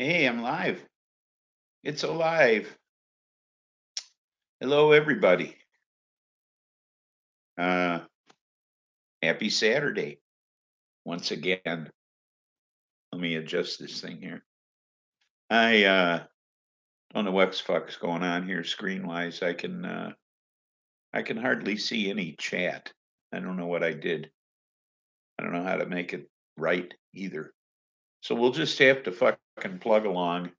Hey, I'm live. It's alive. Hello, everybody. Uh, Happy Saturday once again. Let me adjust this thing here. I don't know what's fuck's going on here screen wise. I can hardly see any chat. I don't know what I did. I don't know how to make it right either. So we'll just have to fucking plug along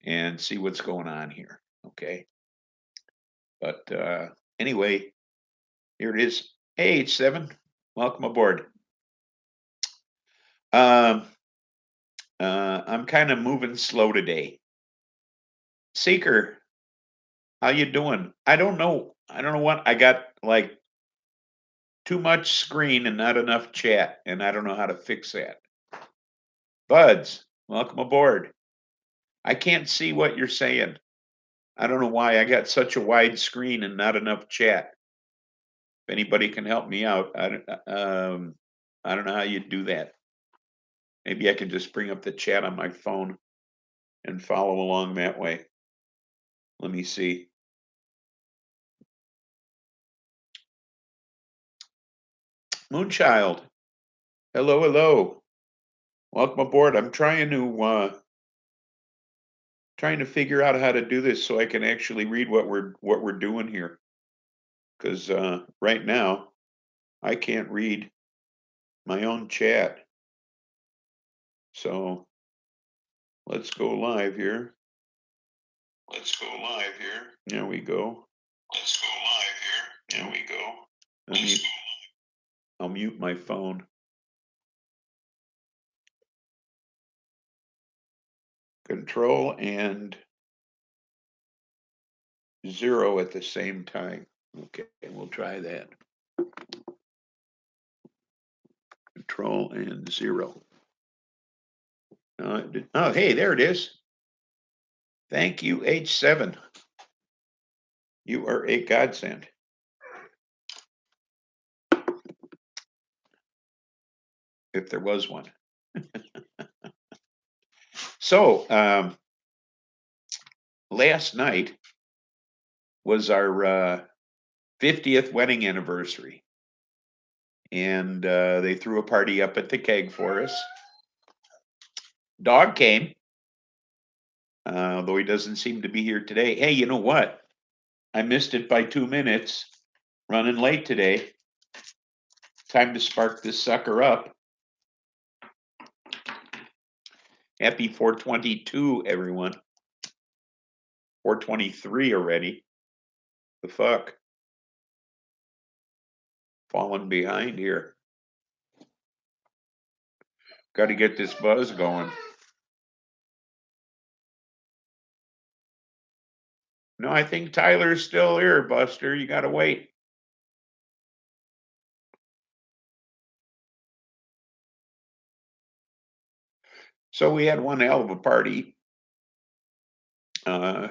and see what's going on here. Okay. But anyway, here it is. Hey, H7. Welcome aboard. Um, I'm kind of moving slow today. Seeker, how you doing? I don't know. I don't know what I got. Like too much screen and not enough chat, and I don't know how to fix that. Buds, welcome aboard. I can't see what you're saying. I don't know why I got such a wide screen and not enough chat. If anybody can help me out, I don't know how you do that. Maybe I could just bring up the chat on my phone and follow along that way. Let me see. Moonchild, hello, hello. Welcome aboard. I'm trying to figure out how to do this so I can actually read what we're doing here. Because right now I can't read my own chat. So let's go live here. Let's go live here. There we go. Let's go live here. There we go. I'll mute my phone. Control and 0 at the same time. Okay, we'll try that. Control and 0. Oh, hey, there it is. Thank you, H7. You are a godsend. If there was one. So, last night was our 50th wedding anniversary. And they threw a party up at the keg for us. Dog came, though he doesn't seem to be here today. Hey, you know what? I missed it by 2 minutes. Running late today. Time to spark this sucker up. Happy 422, everyone. 423 already. The fuck? Falling behind here. Got to get this buzz going. No, I think Tyler's still here, Buster. You got to wait. So we had one hell of a party. Dog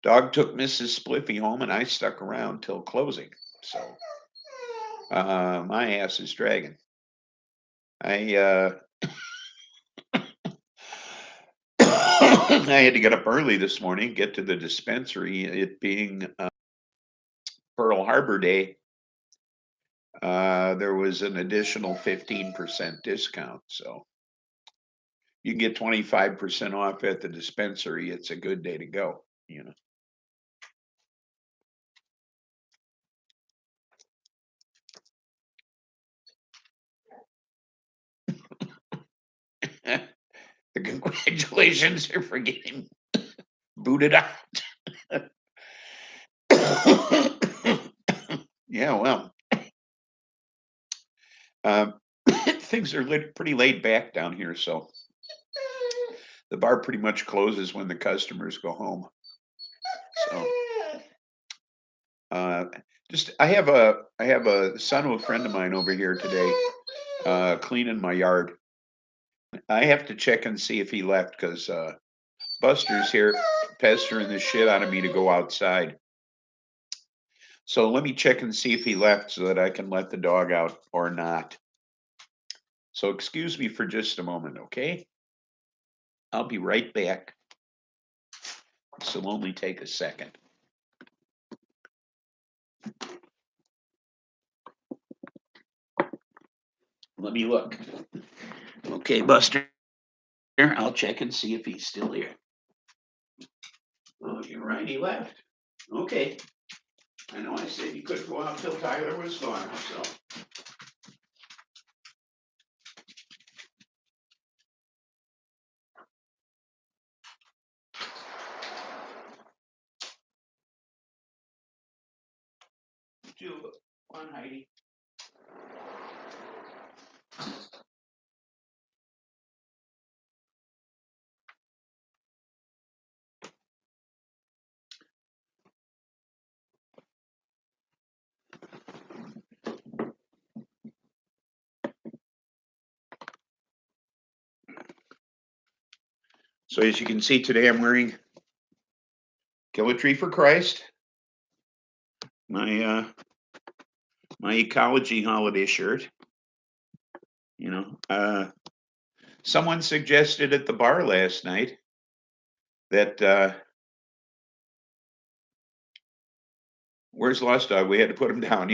took Mrs. SPLIFFY home, and I stuck around till closing. So my ass is dragging. I I had to get up early this morning, get to the dispensary. It being Pearl Harbor Day, there was an additional 15% discount. So you can get 25% off at the dispensary. It's a good day to go, you know. The congratulations are for getting booted out. Yeah, well, things are pretty laid back down here, so the bar pretty much closes when the customers go home. So, I have a son of a friend of mine over here today, cleaning my yard. I have to check and see if he left because Buster's here pestering the shit out of me to go outside. So let me check and see if he left so that I can let the dog out or not. So excuse me for just a moment, okay? I'll be right back. This will only take a second. Let me look. Okay, Buster, I'll check and see if he's still here. Oh, you're right, he left. Okay. I know I said you couldn't go out until Tyler was gone, so. Come on, Heidi. So as you can see today, I'm wearing Kill a Tree for Christ, my ecology holiday shirt. You know, someone suggested at the bar last night that where's Lost Dog? We had to put him down.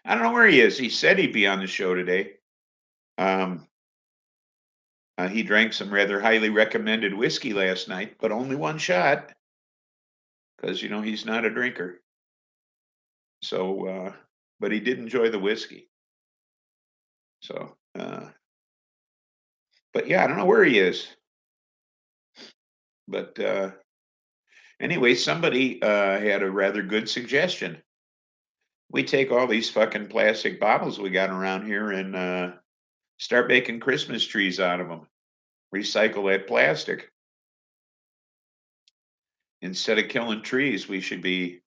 I don't know where he is. He said he'd be on the show today. He drank some rather highly recommended whiskey last night, but only one shot because he's not a drinker. So, but he did enjoy the whiskey. So, but yeah, I don't know where he is. But anyway, somebody had a rather good suggestion. We take all these fucking plastic bottles we got around here and start making Christmas trees out of them. Recycle that plastic. Instead of killing trees, we should be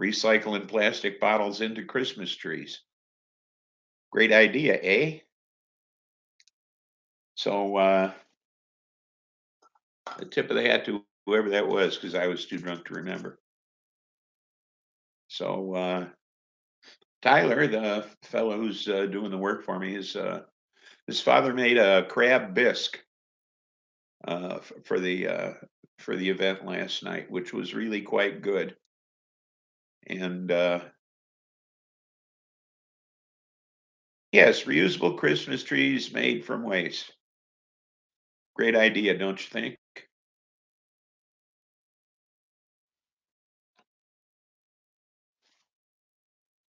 recycling plastic bottles into Christmas trees. Great idea, eh? So a tip of the hat to whoever that was, because I was too drunk to remember. So Tyler, the fellow who's doing the work for me, his father made a crab bisque for the event last night, which was really quite good. And yes, reusable Christmas trees made from waste. Great idea, don't you think?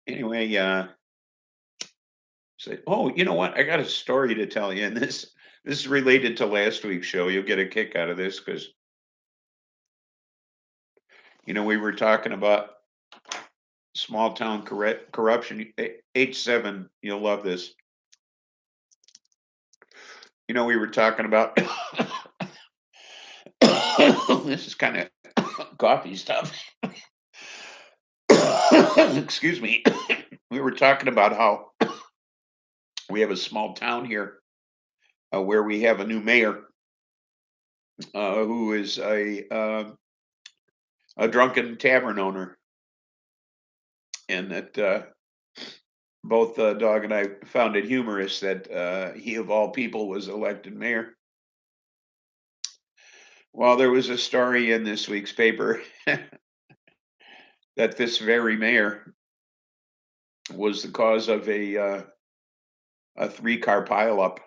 Anyway, oh, you know what? I got a story to tell you, and this is related to last week's show. You'll get a kick out of this because we were talking about small town corruption. H7, you'll love this. We were talking about this is kind of coffee stuff. Excuse me. We were talking about how we have a small town here where we have a new mayor who is a drunken tavern owner, and that both Dog and I found it humorous that he of all people was elected mayor. Well, there was a story in this week's paper that this very mayor was the cause of a 3-car pileup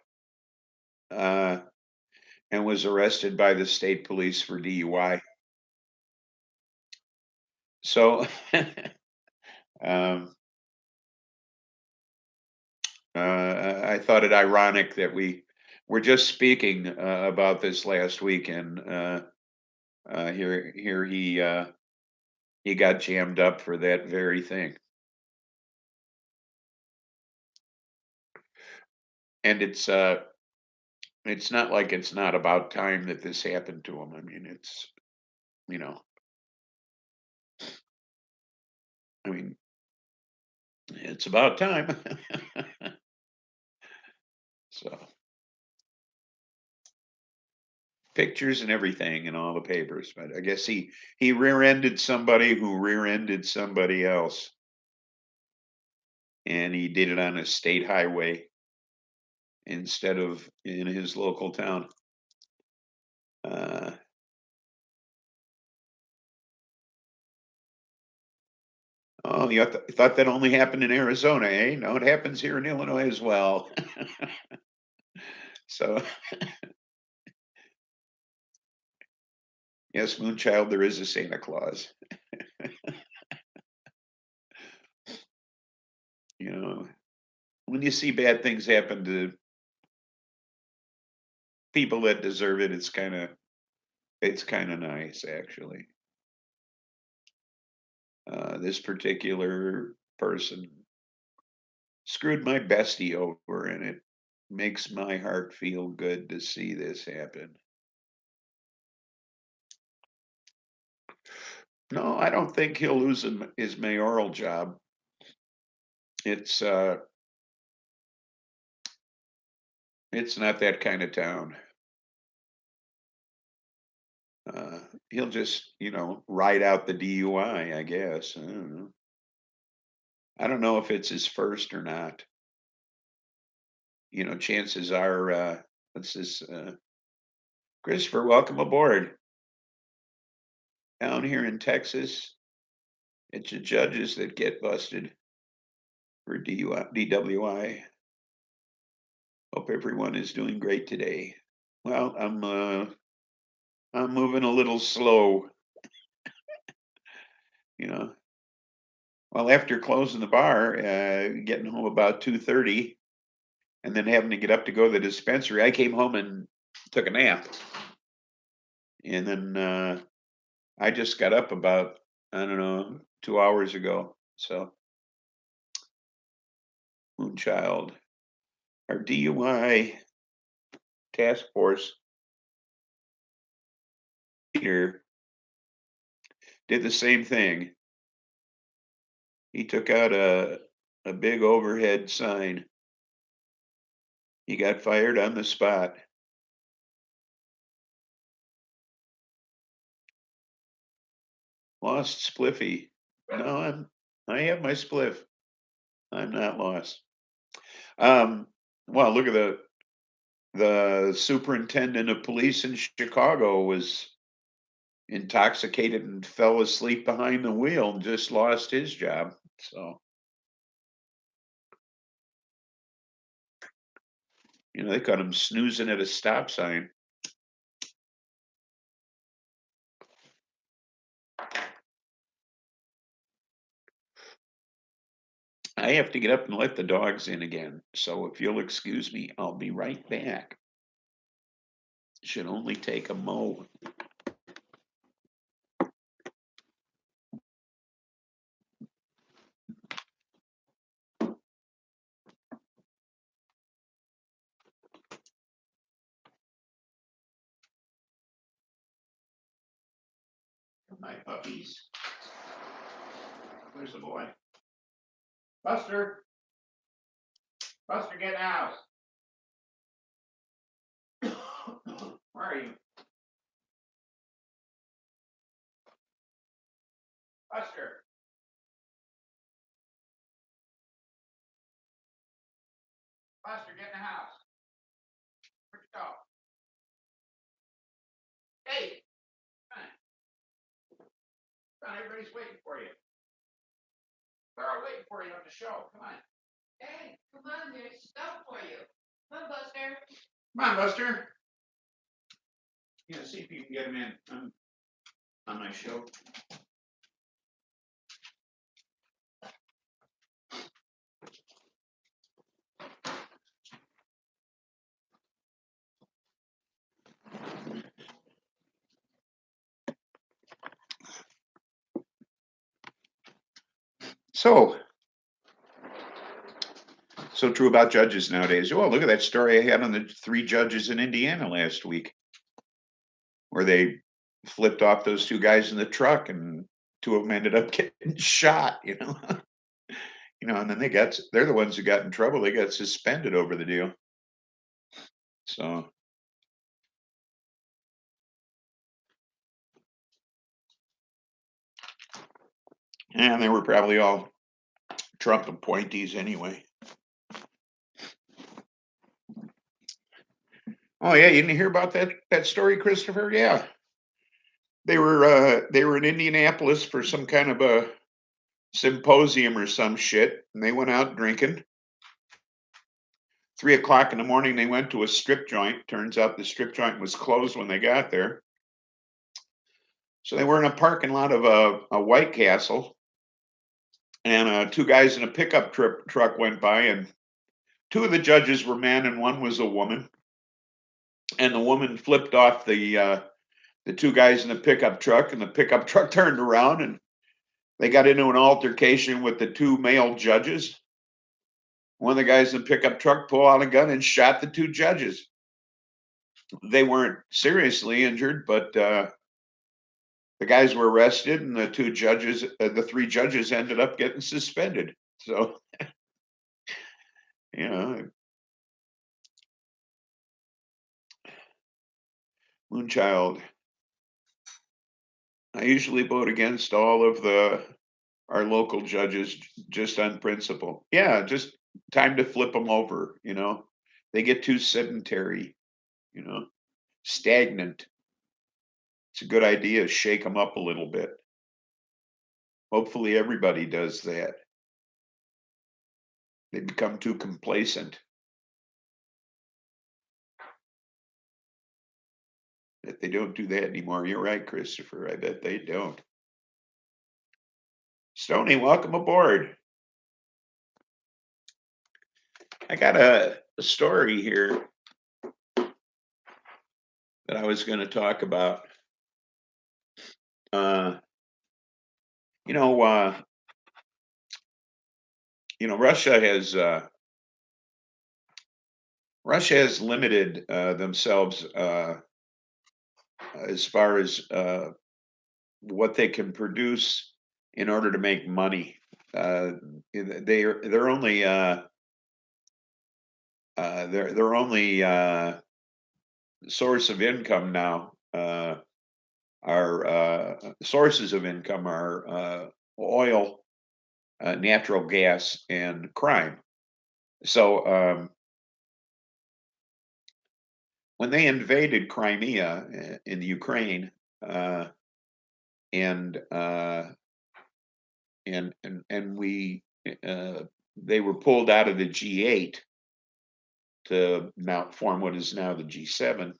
and was arrested by the state police for DUI. So I thought it ironic that we were just speaking about this last week, and here he got jammed up for that very thing. And it's not like it's not about time that this happened to him. I mean, it's about time. So pictures and everything in all the papers, but I guess he rear-ended somebody who rear-ended somebody else, and he did it on a state highway instead of in his local town. Uh, oh, you thought that only happened in Arizona, eh? No, it happens here in Illinois as well. So, yes, Moonchild, there is a Santa Claus. You know, when you see bad things happen to people that deserve it, it's kind of nice, actually. This particular person screwed my bestie over, and it makes my heart feel good to see this happen. No, I don't think he'll lose his mayoral job. It's it's not that kind of town. Uh, he'll just, ride out the DUI, I guess. I don't know. I don't know if it's his first or not. Chances are, what's this? Christopher, welcome aboard. Down here in Texas, it's the judges that get busted for DWI. Hope everyone is doing great today. Well, I'm moving a little slow, you know. Well, after closing the bar, getting home about 2:30, and then having to get up to go to the dispensary, I came home and took a nap. And then I just got up about, I don't know, 2 hours ago. So, Moonchild, our DUI task force leader did the same thing. He took out a big overhead sign. He got fired on the spot. Lost Spliffy. No, I have my spliff. I'm not lost. Well, look at the superintendent of police in Chicago was intoxicated and fell asleep behind the wheel and just lost his job. So, they caught him snoozing at a stop sign. I have to get up and let the dogs in again. So if you'll excuse me, I'll be right back. Should only take a mo. My puppies. Where's the boy? Buster. Buster, get out. Where are you? Buster. Buster, get in the house. Where'd you go? Hey, come on. Come on, everybody's waiting for you. They're all waiting for you on the show. Come on. Hey, come on, there's stuff for you. Come on, Buster. Come on, Buster. See if you can get him in on my show. So true about judges nowadays. Oh, look at that story I had on the 3 judges in Indiana last week, where they flipped off those 2 guys in the truck, and 2 of them ended up getting shot. And then they're the ones who got in trouble. They got suspended over the deal. So, and they were probably all Trump appointees anyway. Oh yeah, you didn't hear about that story, Christopher? Yeah, they were in Indianapolis for some kind of a symposium or some shit, and they went out drinking. 3 o'clock in the morning, they went to a strip joint. Turns out the strip joint was closed when they got there. So they were in a parking lot of a White Castle, and two guys in a pickup truck went by, and two of the judges were men, and one was a woman. And the woman flipped off the two guys in the pickup truck, and the pickup truck turned around, and they got into an altercation with the two male judges. One of the guys in the pickup truck pulled out a gun and shot the two judges. They weren't seriously injured, but the guys were arrested, and the three judges ended up getting suspended. So, you know, Moonchild. I usually vote against all of our local judges just on principle. Yeah, just time to flip them over. They get too sedentary. You know, stagnant. It's a good idea. Shake them up a little bit. Hopefully, everybody does that. They become too complacent. That they don't do that anymore. You're right, Christopher. I bet they don't. Stony, welcome aboard. I got a story here that I was going to talk about. Uh, you know, uh, Russia has limited themselves as far as what they can produce in order to make money. They're only their only source of income now are sources of income are oil, natural gas, and crime. So when they invaded Crimea in Ukraine, uh, and we they were pulled out of the G8 to now form what is now the G7.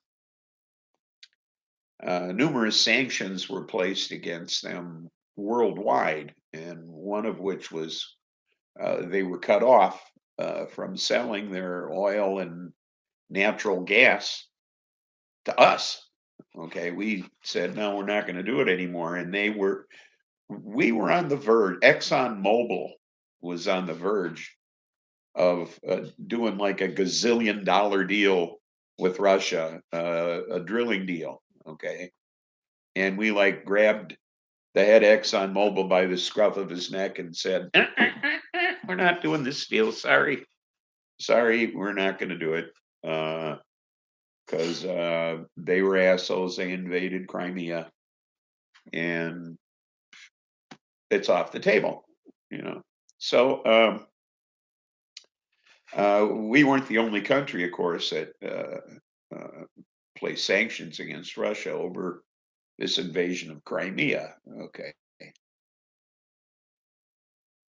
Numerous sanctions were placed against them worldwide, and one of which was they were cut off from selling their oil and natural gas to us. Okay, we said no, we're not going to do it anymore, and we were on the verge. ExxonMobil was on the verge of doing like a gazillion-dollar deal with Russia, a drilling deal. Okay, and we like grabbed the head ExxonMobil by the scruff of his neck and said, "We're not doing this deal. Sorry, we're not going to do it." Because they were assholes. They invaded Crimea, and it's off the table. So we weren't the only country, of course, that placed sanctions against Russia over this invasion of Crimea. Okay.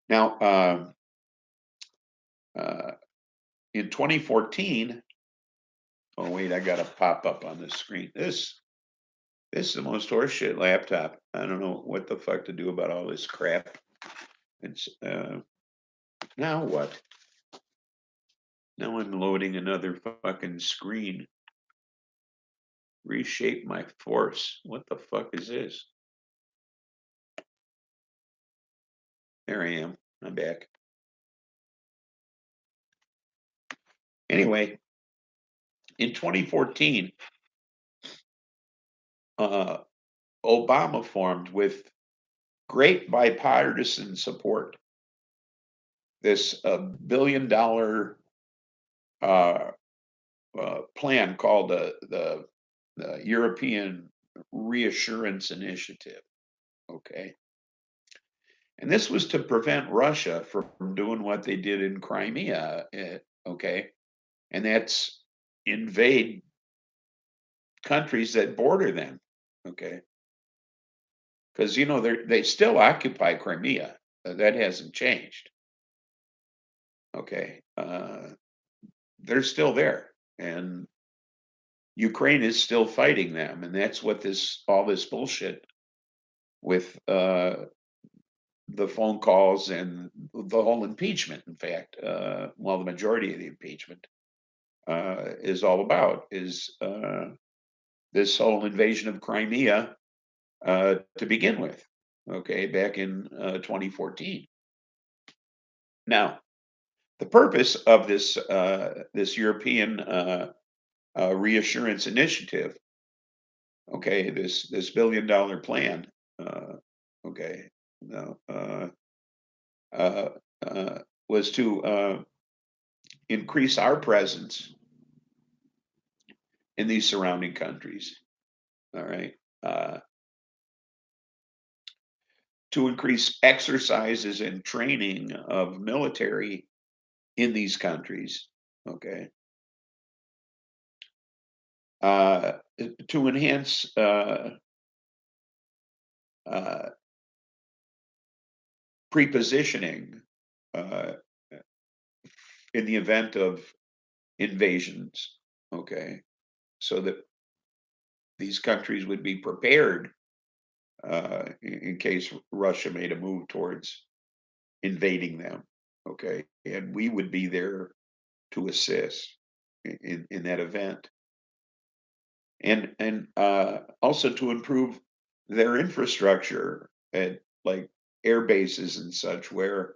Now, in 2014, oh wait, I got a pop up on the screen. This is the most horseshit laptop. I don't know what the fuck to do about all this crap. It's now what? Now I'm loading another fucking screen. Reshape my force. What the fuck is this? There I am. I'm back. Anyway, in 2014, Obama formed with great bipartisan support this $1 billion uh, plan called the European Reassurance Initiative. Okay. And this was to prevent Russia from doing what they did in Crimea. Okay. And that's invade countries that border them. Okay, because they still occupy Crimea. That hasn't changed. Okay, they're still there, and Ukraine is still fighting them, and that's what this all this bullshit with the phone calls and the whole impeachment. In fact, well, the majority of the impeachment is all about is this whole invasion of Crimea to begin with. Okay, back in 2014. Now, the purpose of this European reassurance initiative, okay, this $1 billion plan, okay, no, uh, was to increase our presence in these surrounding countries. All right, uh, to increase exercises and training of military in these countries. Okay, uh, to enhance uh, prepositioning uh, in the event of invasions. Okay, so that these countries would be prepared in case Russia made a move towards invading them. Okay, and we would be there to assist in that event, and also to improve their infrastructure at like air bases and such, where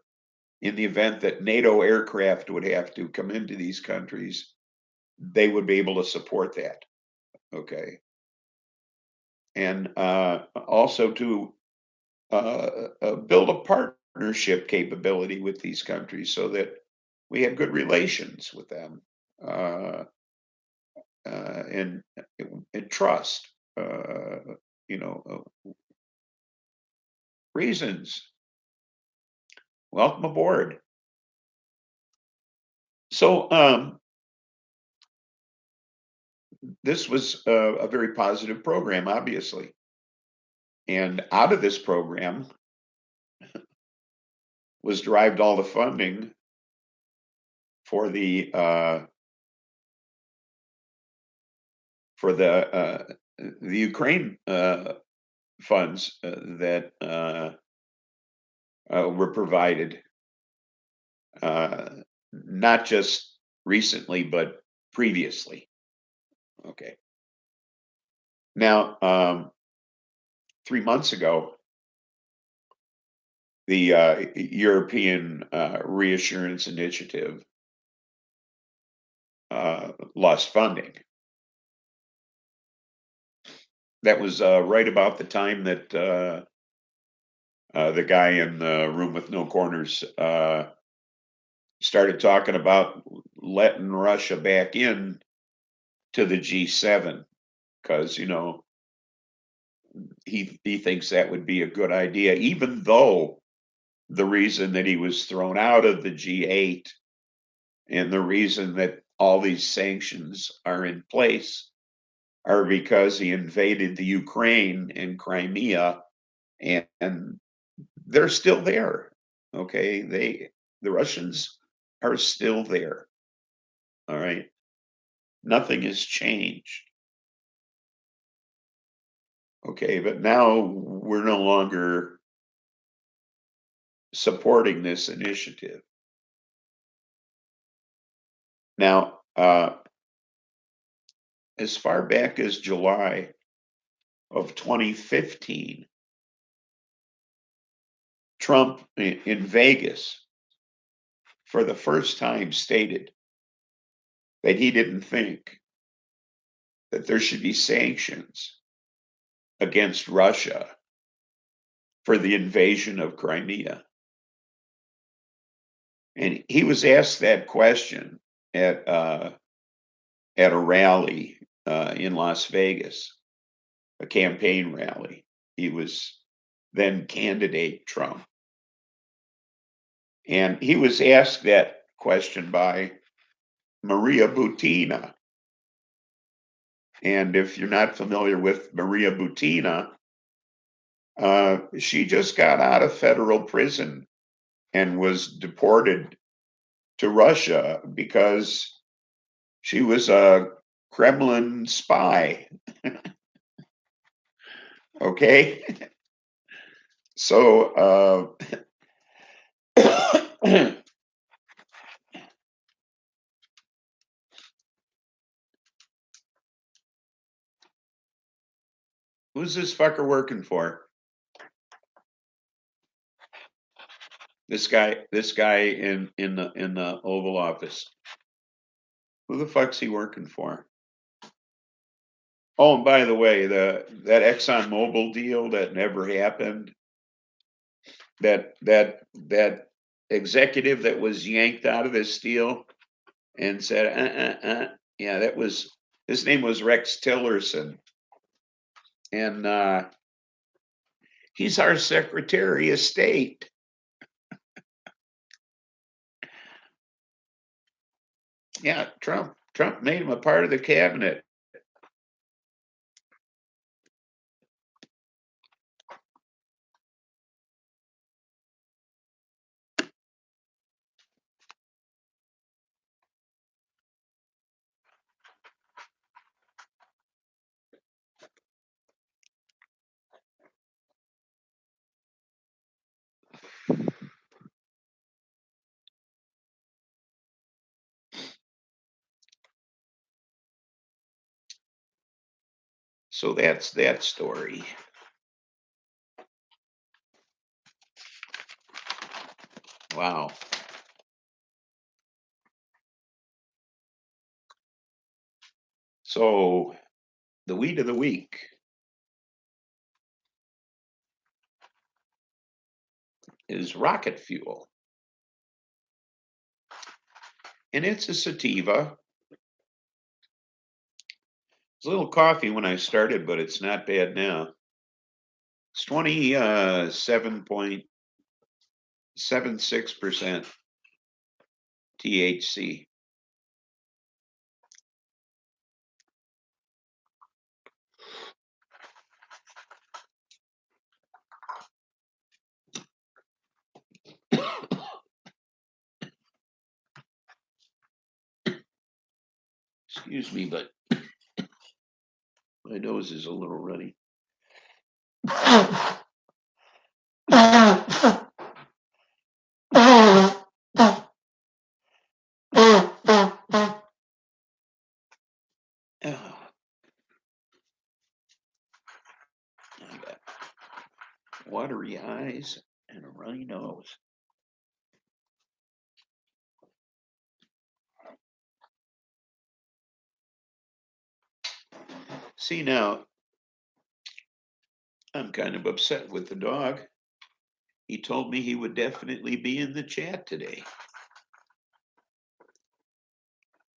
in the event that NATO aircraft would have to come into these countries, they would be able to support that. Okay, and also to build a partnership capability with these countries so that we have good relations with them, uh, and trust. You know, reasons. Welcome aboard. So this was a very positive program, obviously, and out of this program was derived all the funding for the Ukraine funds that were provided, uh, not just recently but previously. Okay. Now, 3 months ago, the European Reassurance Initiative lost funding. That was right about the time that the guy in the room with no corners started talking about letting Russia back in to the G7 because he thinks that would be a good idea, even though the reason that he was thrown out of the G8 and the reason that all these sanctions are in place are because he invaded the Ukraine and Crimea, and they're still there. Okay, the Russians are still there. All right, nothing has changed. Okay, but now we're no longer supporting this initiative. Now, as far back as July of 2015, Trump in Vegas for the first time stated that he didn't think that there should be sanctions against Russia for the invasion of Crimea. And he was asked that question at at a rally in Las Vegas, a campaign rally. He was then candidate Trump, and he was asked that question by Maria Butina, And if you're not familiar with Maria Butina, she just got out of federal prison and was deported to Russia because she was a Kremlin spy. Okay. So, who's this fucker working for? This guy in the Oval Office. Who the fuck's he working for? Oh, and by the way, that Exxon Mobil deal that never happened, that executive that was yanked out of this deal and said, yeah, that was, his name was Rex Tillerson, and he's our Secretary of State. Yeah, Trump made him a part of the cabinet. So that's that story. Wow. So the weed of the week is rocket fuel. And it's a sativa. It's a little coffee when I started, but it's not bad now. It's 27.76% THC. Excuse me, but my nose is a little runny. I got watery eyes and a runny nose. See, now I'm kind of upset with the dog. He told me he would definitely be in the chat today.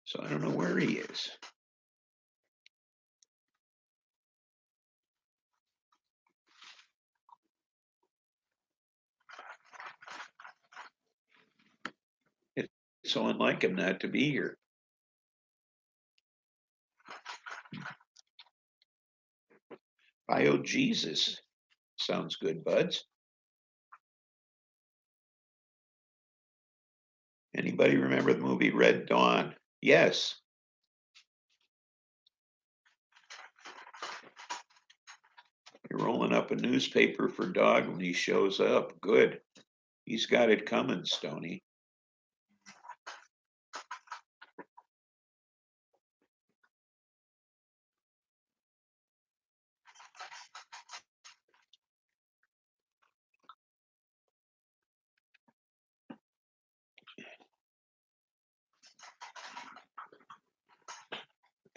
So I don't know where he is. It's so unlike him not to be here. Bio Jesus. Sounds good, buds. Anybody remember the movie Red Dawn? Yes. You're rolling up a newspaper for Dog when he shows up. Good. He's got it coming, Stony.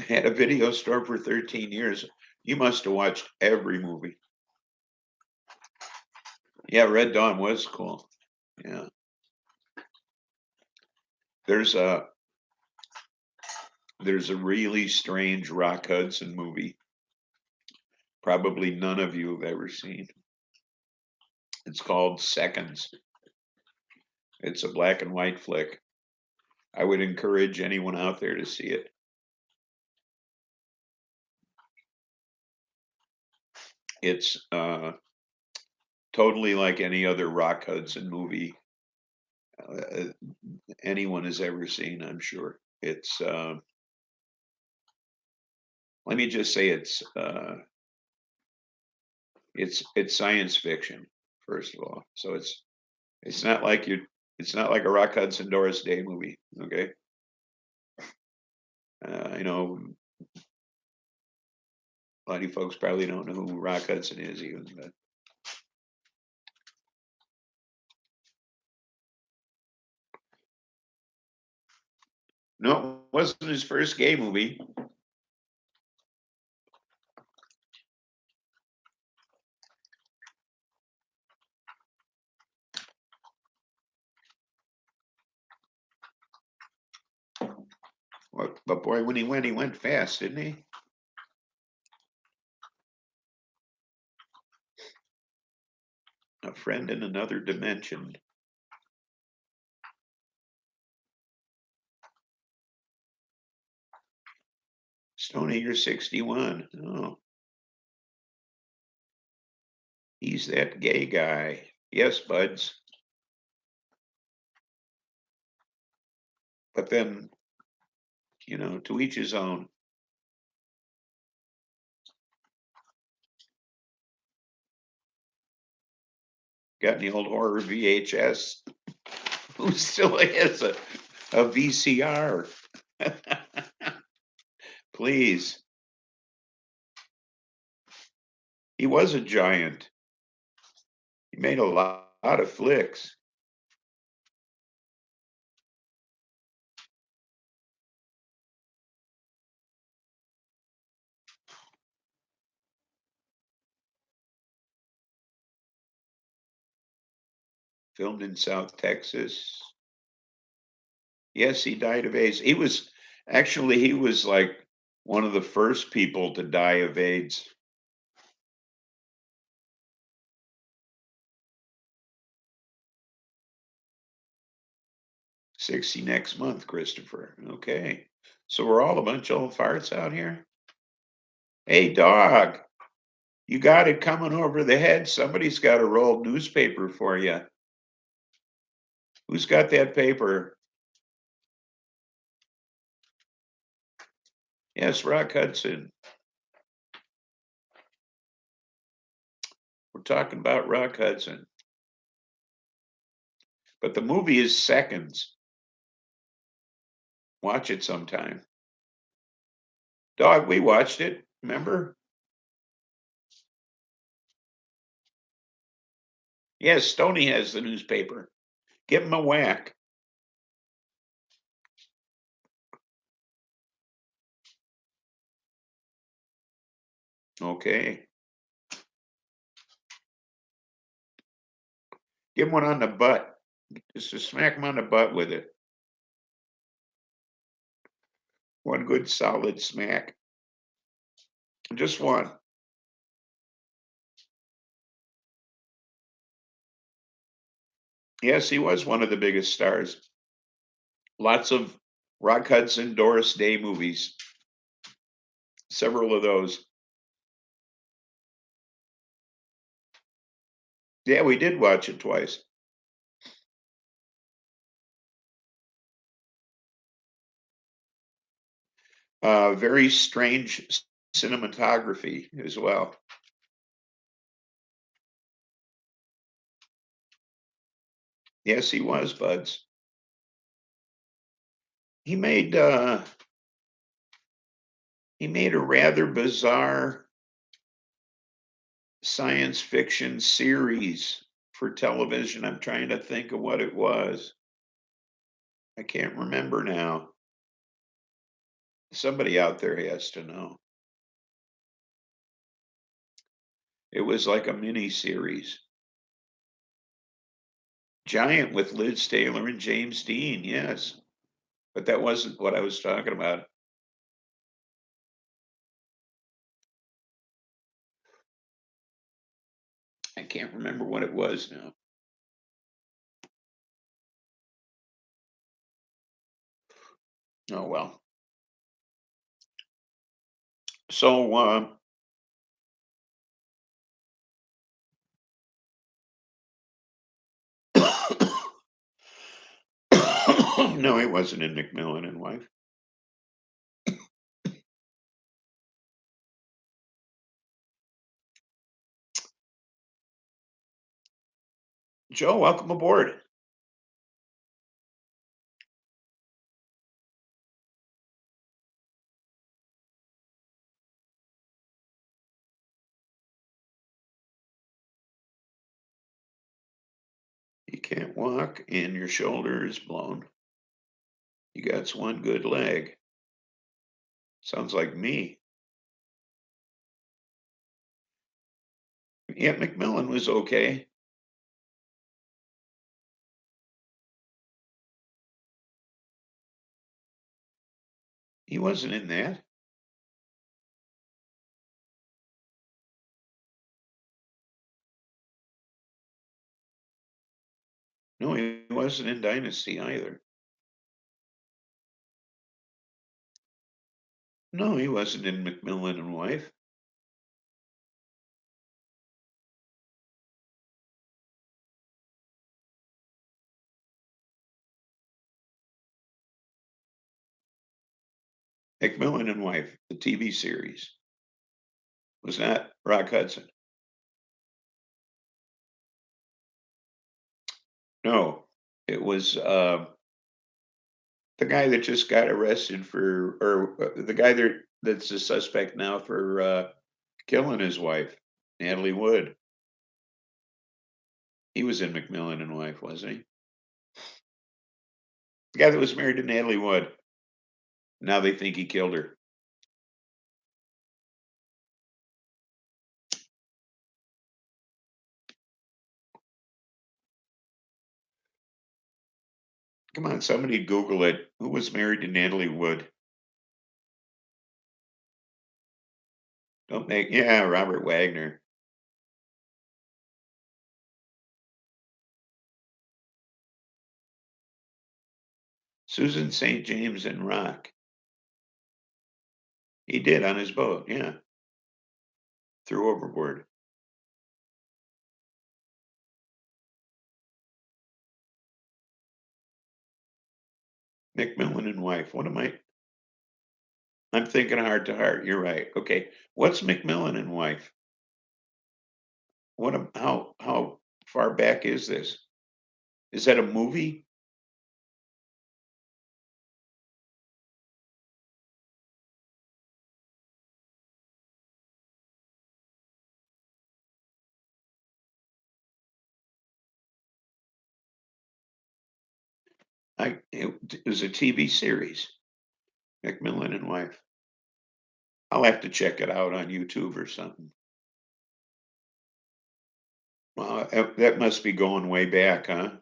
Had a video store for 13 years. You must have watched every movie. Yeah, Red Dawn was cool. Yeah. There's a really strange Rock Hudson movie. Probably none of you have ever seen. It's called Seconds. It's a black and white flick. I would encourage anyone out there to see it. It's totally like any other Rock Hudson movie uh, anyone has ever seen, I'm sure. It's let me just say it's science fiction, first of all. So it's not like you it's not like a Rock Hudson Doris Day movie. Okay. I know a lot of you folks probably don't know who Rock Hudson is even, but no, it wasn't his first gay movie. But boy, when he went fast, didn't he? A friend in another dimension. Stoney, you're 61. Oh, he's that gay guy. Yes, buds. But then, to each his own. Got any old horror VHS? Who still has a VCR? Please. He was a giant. He made a lot of flicks. Filmed in South Texas. Yes, he died of AIDS. He was like one of the first people to die of AIDS. 60 next month, Christopher. Okay. So we're all a bunch of old farts out here. Hey, dog, you got it coming over the head. Somebody's got a rolled newspaper for you. Who's got that paper? Yes, Rock Hudson. We're talking about Rock Hudson. But the movie is seconds. Watch it sometime. Dog, we watched it. Remember? Yes, Stoney has the newspaper. Give him a whack. Okay. Give him one on the butt. Just to smack him on the butt with it. One good solid smack. Just one. Yes, he was one of the biggest stars. Lots of Rock Hudson, Doris Day movies. Several of those. Yeah, we did watch it twice. Very strange cinematography as well. Yes, he was, Buds. He made uh, he made a rather bizarre science fiction series for television. I'm trying to think of what it was. I can't remember now. Somebody out there has to know. It was like a mini series. Giant with Liz Taylor and James Dean, yes. But that wasn't what I was talking about. I can't remember what it was now. Oh well. So No, he wasn't in McMillan and Wife. Joe, welcome aboard. You can't walk and your shoulder is blown. You got one good leg. Sounds like me. Yeah, McMillan was okay. He wasn't in that. No, he wasn't in Dynasty either. No, he wasn't in McMillan and Wife. McMillan and Wife, the TV series, was not Rock Hudson. No, it was the guy that just got arrested for, or the guy that's a suspect now for killing his wife, Natalie Wood. He was in McMillan and Wife, wasn't he? The guy that was married to Natalie Wood. Now they think he killed her. Come on, somebody Google it. Who was married to Natalie Wood? Don't make, yeah, Robert Wagner. Susan St. James and Rock. He did on his boat, yeah. Threw overboard. McMillan and Wife. What am I? I'm thinking Heart to Heart. You're right. Okay. What's McMillan and Wife? How far back is this? Is that a movie? It was a TV series. McMillan and Wife. I'll have to check it out on YouTube or something. Well, that must be going way back, huh?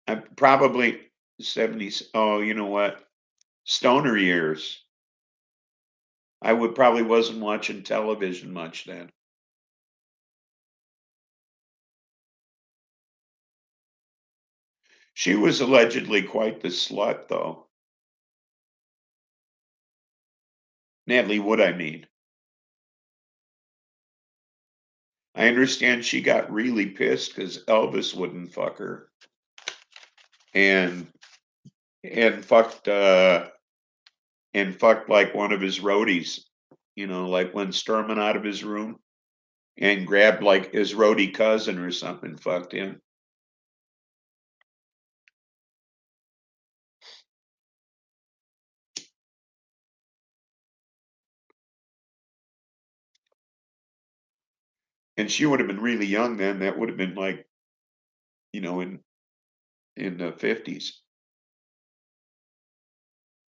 I'm probably 70s. Oh, you know what? Stoner years. I would probably wasn't watching television much then. She was allegedly quite the slut, though. Natalie Wood, I mean. I understand she got really pissed because Elvis wouldn't fuck her, and and fucked like one of his roadies. Like when storming out of his room and grabbed like his roadie cousin or something, fucked him. And she would have been really young then. That would have been like, in the 50s.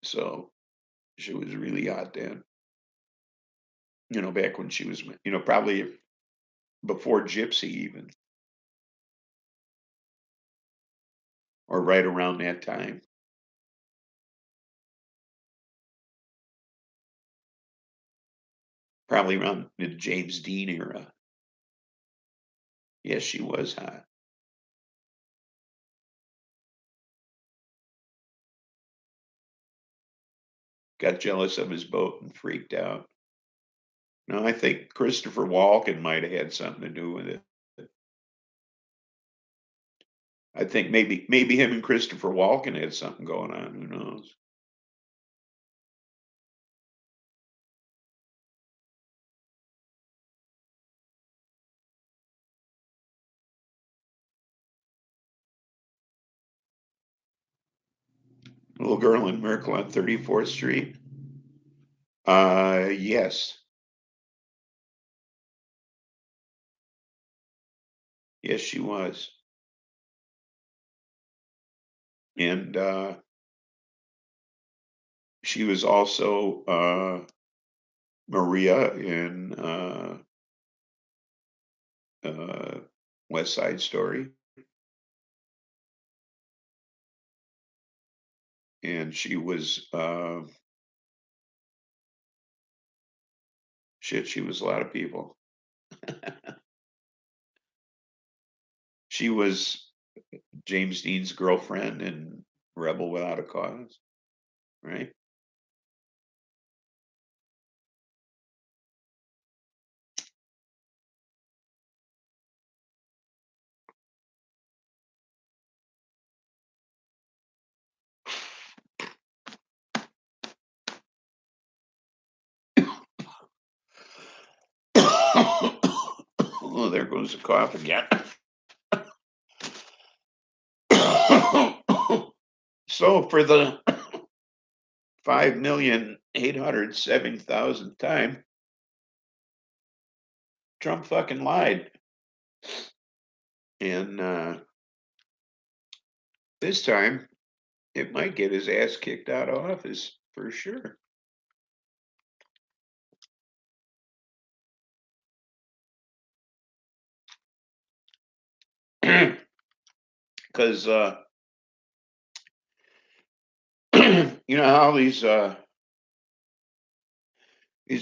So she was really hot then. Back when she was, probably before Gypsy even, or right around that time. Probably around the James Dean era. Yes, she was hot. Got jealous of his boat and freaked out. No, I think Christopher Walken might have had something to do with it. I think maybe him and Christopher Walken had something going on. Who knows? Little girl in Miracle on 34th Street. Yes, yes, she was, and she was also Maria in uh, West Side Story, and she was shit. She was a lot of people. She was James Dean's girlfriend in Rebel Without a Cause, right? Well, there goes the cough again. So for the 5,807,000th time, Trump fucking lied, and this time it might get his ass kicked out of office for sure. Because you know how these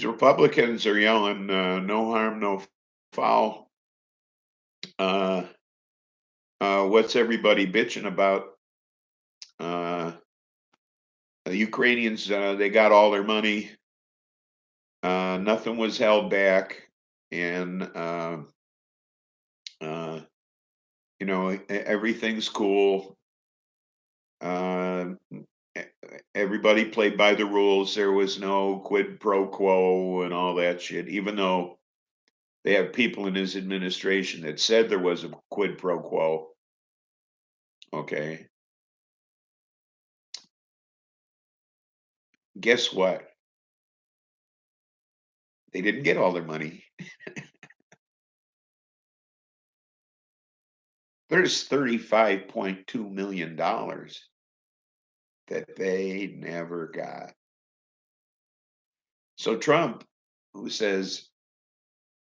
Republicans are yelling, "No harm, no foul." Uh, what's everybody bitching about? Uh, the Ukrainians, they got all their money. Nothing was held back, and uh, everything's cool. Uh, Everybody played by the rules. There was no quid pro quo and all that shit, even though they have people in his administration that said there was a quid pro quo. Okay. Guess what? They didn't get all their money. There's $35.2 million that they never got. So Trump, who says,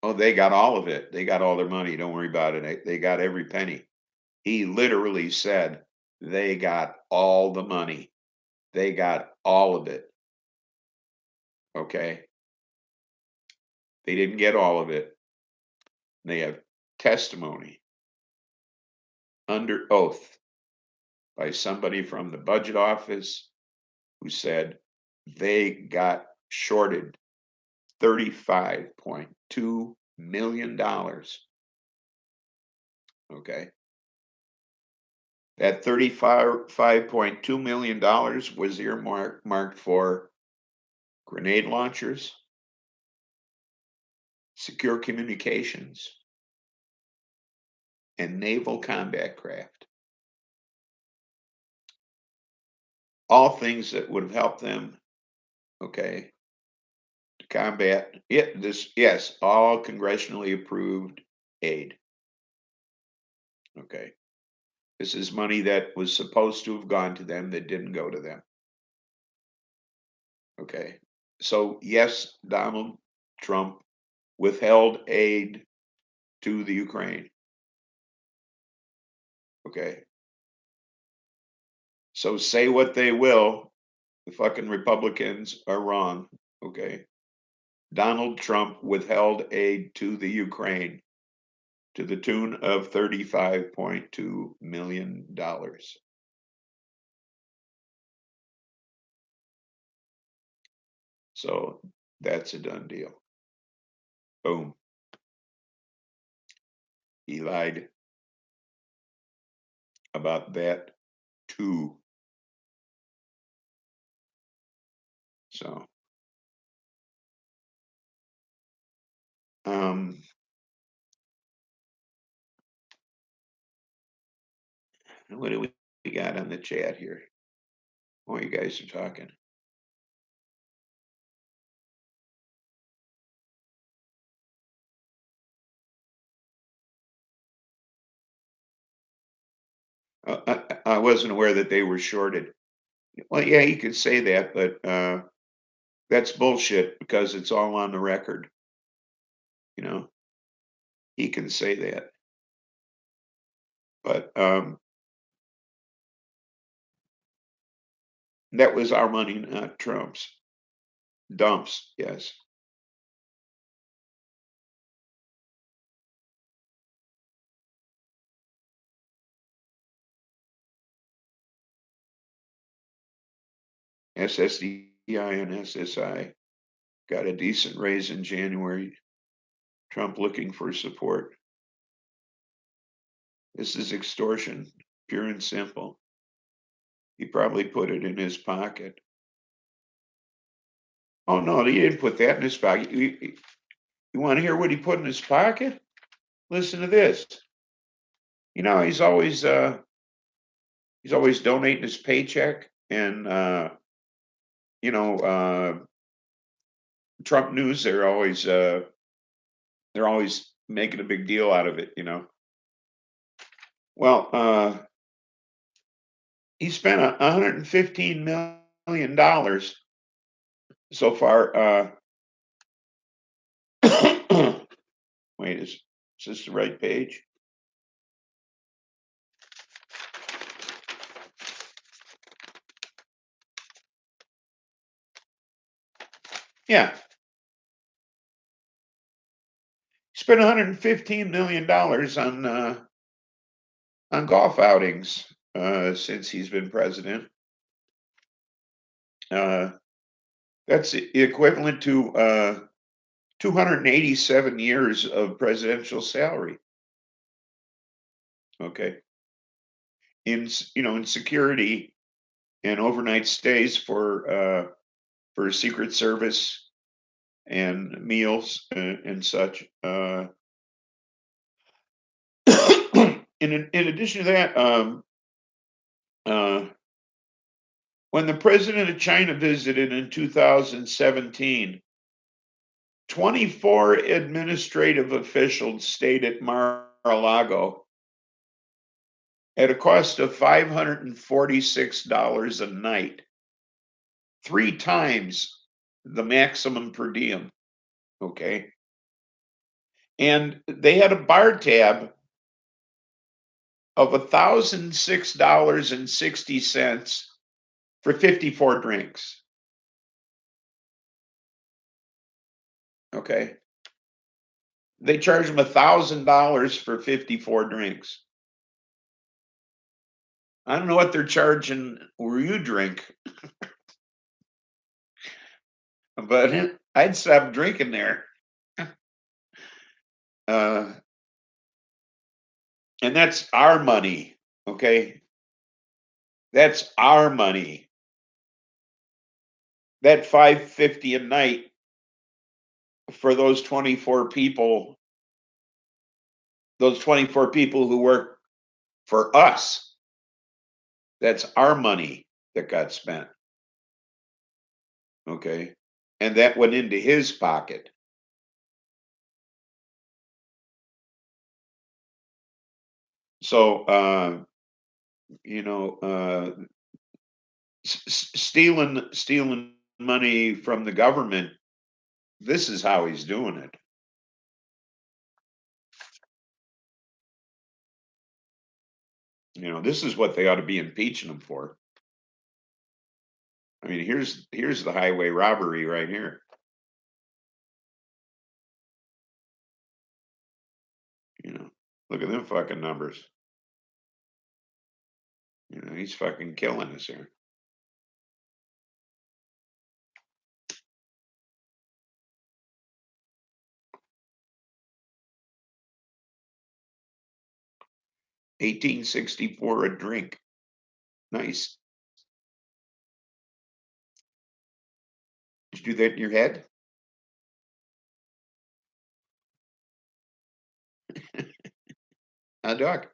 "Oh, they got all of it. They got all their money. Don't worry about it. They got every penny." He literally said, "They got all the money. They got all of it." Okay. They didn't get all of it. They have testimony under oath by somebody from the budget office who said they got shorted $35.2 million. Okay. That $35.2 million was earmarked for grenade launchers, secure communications, and naval combat craft. All things that would have helped them, okay, to combat it. This, yes, all congressionally approved aid. Okay. This is money that was supposed to have gone to them that didn't go to them. Okay. So, yes, Donald Trump withheld aid to the Ukraine. Okay. So, say what they will, the fucking Republicans are wrong. Okay. Donald Trump withheld aid to the Ukraine to the tune of $35.2 million. So, that's a done deal. Boom. He lied. about that too. So, um, what do we got on the chat here? While you guys are talking. I wasn't aware that they were shorted. Well, yeah, he could say that, but that's bullshit because it's all on the record. You know, he can say that, but that was our money, not Trump's. Dumps, yes. SSDI and SSI got a decent raise in January. Trump looking for support. This is extortion, pure and simple. He probably put it in his pocket. Oh no, he didn't put that in his pocket. You want to hear what he put in his pocket? Listen to this. You know, he's always donating his paycheck, and you know, Trump news. They're always making a big deal out of it. You know. Well, he spent $115 million so far. Wait, is this the right page? Yeah, he spent $115 million on golf outings since he's been president. Uh, that's equivalent to 287 years of presidential salary. Okay, in in security and overnight stays for Secret Service and meals and such. In addition to that, uh, when the president of China visited in 2017, 24 administrative officials stayed at Mar-a-Lago at a cost of $546 a night, 3 times the maximum per diem. Okay. And they had a bar tab of $1,006.60 for 54 drinks. Okay. They charge them $1,000 for 54 drinks. I don't know what they're charging where you drink, but I'd stop drinking there. Uh, and that's our money. Okay. That's our money. That 550 a night for those 24 people, who work for us, that's our money that got spent. Okay. And that went into his pocket. So, you know, stealing money from the government, this is how he's doing it. You know, this is what they ought to be impeaching him for. I mean, here's the highway robbery right here. You know, look at them fucking numbers. You know, he's fucking killing us here. 1864 a drink. Nice. Did you do that in your head? Doc,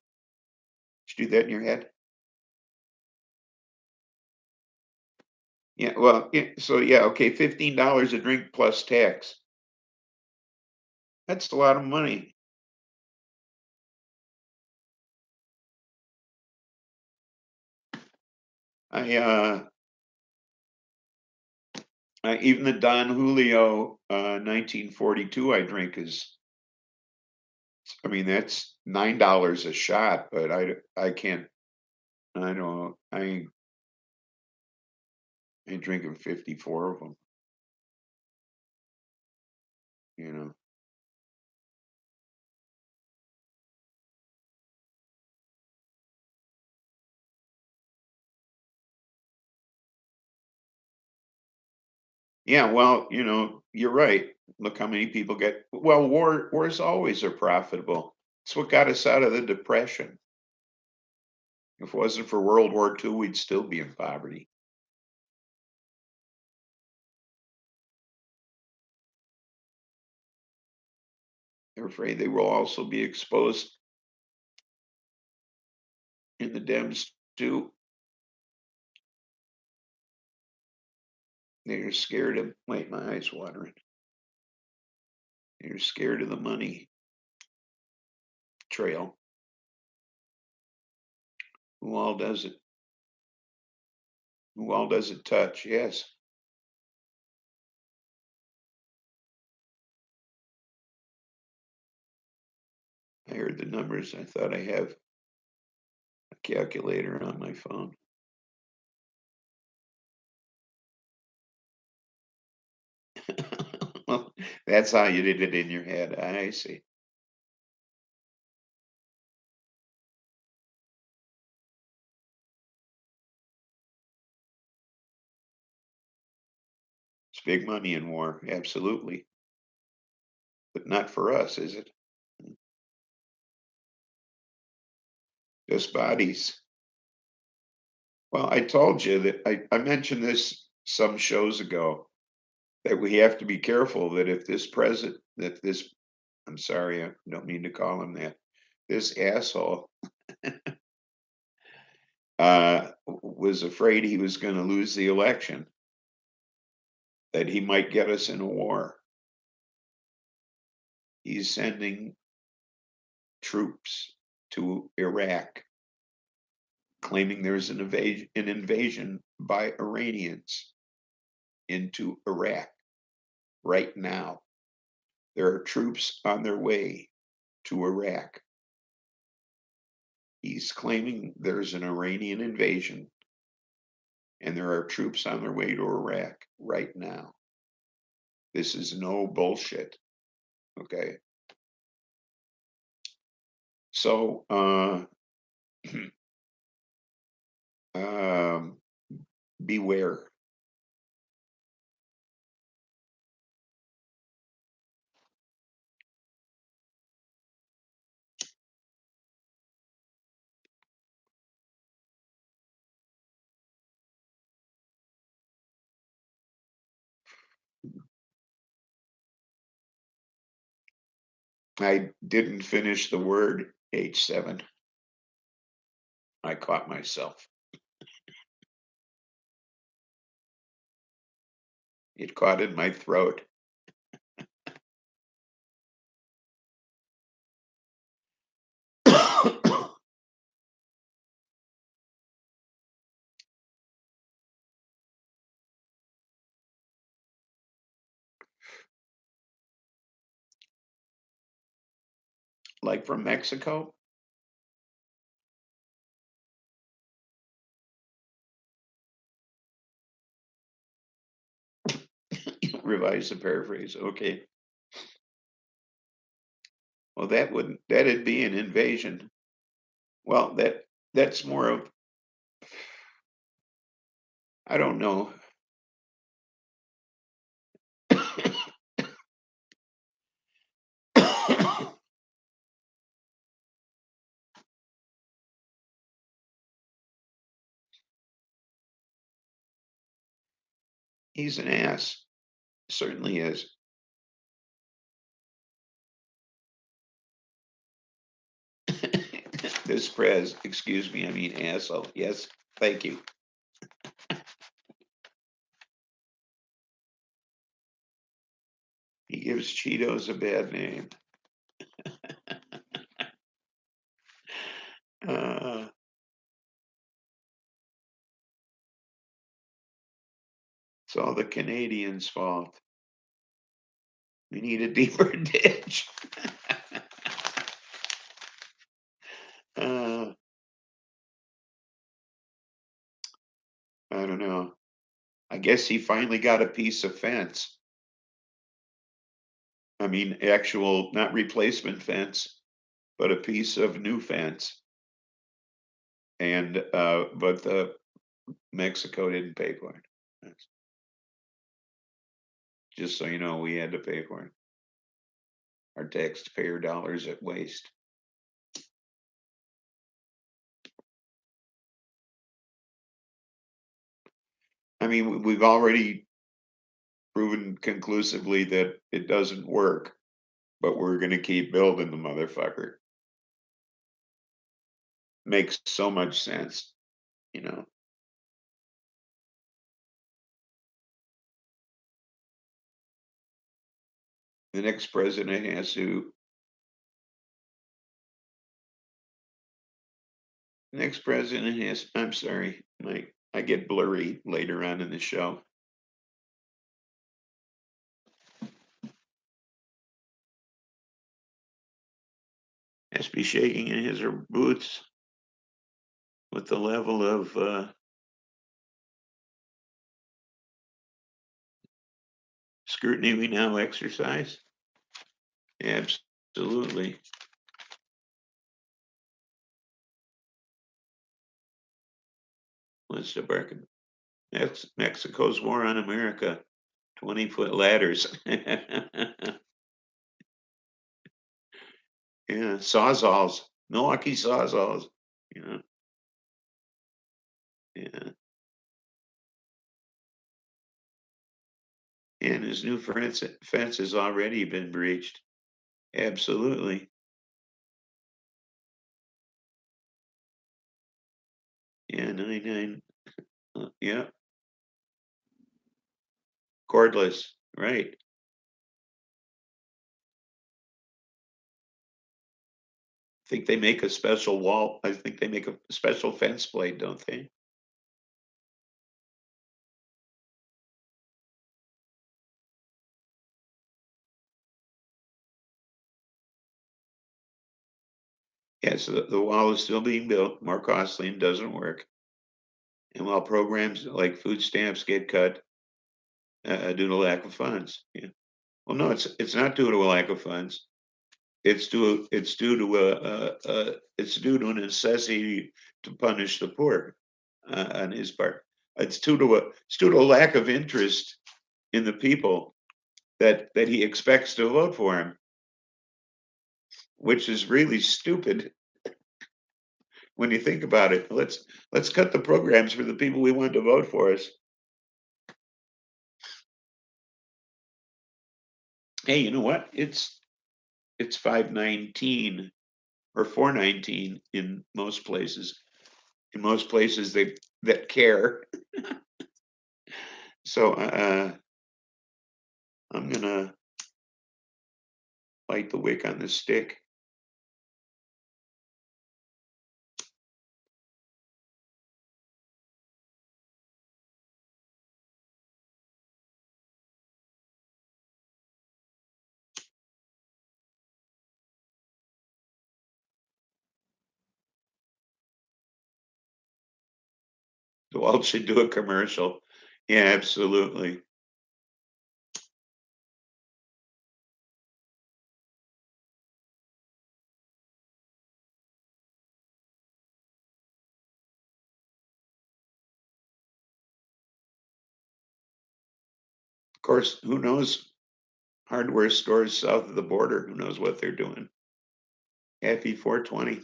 did you do that in your head? Yeah, well, yeah, so yeah, okay, $15 a drink plus tax. That's a lot of money. I even the Don Julio 1942 I drink is, I mean, that's $9 a shot, but I can't, I don't, I ain't drinking 54 of them, you know. Yeah, well, you're right. Look how many people get, well, wars always are profitable. It's what got us out of the Depression. If it wasn't for World War II, we'd still be in poverty. They're afraid they will also be exposed in the Dems too. They're scared of, wait, my eyes watering. They're scared of the money trail. Who all does it? Who all does it touch? Yes. I heard the numbers. I thought I have a calculator on my phone. Well, that's how you did it in your head. I see. It's big money in war, absolutely. But not for us, is it? Just bodies. Well, I told you that I mentioned this some shows ago that we have to be careful that if this president, that this, I'm sorry, I don't mean to call him that, this asshole was afraid he was going to lose the election, that he might get us in a war. He's sending troops to Iraq, claiming there's an invasion by Iranians into Iraq right now. There are troops on their way to Iraq. He's claiming there's an Iranian invasion and there are troops on their way to Iraq right now. This is no bullshit. Okay. So, um, beware. I didn't finish the word H7. I caught myself. It caught in my throat. Like from Mexico. Revise the paraphrase. Okay. Well, that'd be an invasion. Well, that's more of, I don't know. He's an ass. Certainly is. This Prez, excuse me, I mean asshole. Yes, thank you. He gives Cheetos a bad name. Uh, it's all the Canadians' fault. We need a deeper ditch. uh, I don't know. I guess he finally got a piece of fence. I mean, actual, not replacement fence, but a piece of new fence. And but the Mexico didn't pay for it. Just so you know, we had to pay for it. Our taxpayer dollars at waste. I mean, we've already proven conclusively that it doesn't work, but we're going to keep building the motherfucker. Makes so much sense, you know. The next president has to. Next president has. I'm sorry, I get blurry later on in the show. Has to be shaking in his or boots with the level of scrutiny we now exercise. Absolutely. Let's embark. Mexico's war on America. 20-foot ladders. Yeah, sawzalls, Milwaukee sawzalls. You know, yeah. And his new fence has already been breached. Absolutely. Yeah, 99. Yeah, cordless. Right. I think they make a special wall. I think they make a special fence blade, don't they? Yeah, so the wall is still being built, more costly and doesn't work. And while programs like food stamps get cut due to lack of funds. Yeah. Well, no, it's not due to a lack of funds. It's due to a necessity to punish the poor on his part. It's due to a lack of interest in the people that he expects to vote for him, which is really stupid when you think about it. Let's cut the programs for the people we want to vote for us. Hey, you know what? It's 519 or 419 in most places. In most places that care. So I'm gonna light the wick on this stick. The world should do a commercial. Yeah, absolutely. Of course, who knows? Hardware stores south of the border, who knows what they're doing? Happy 420.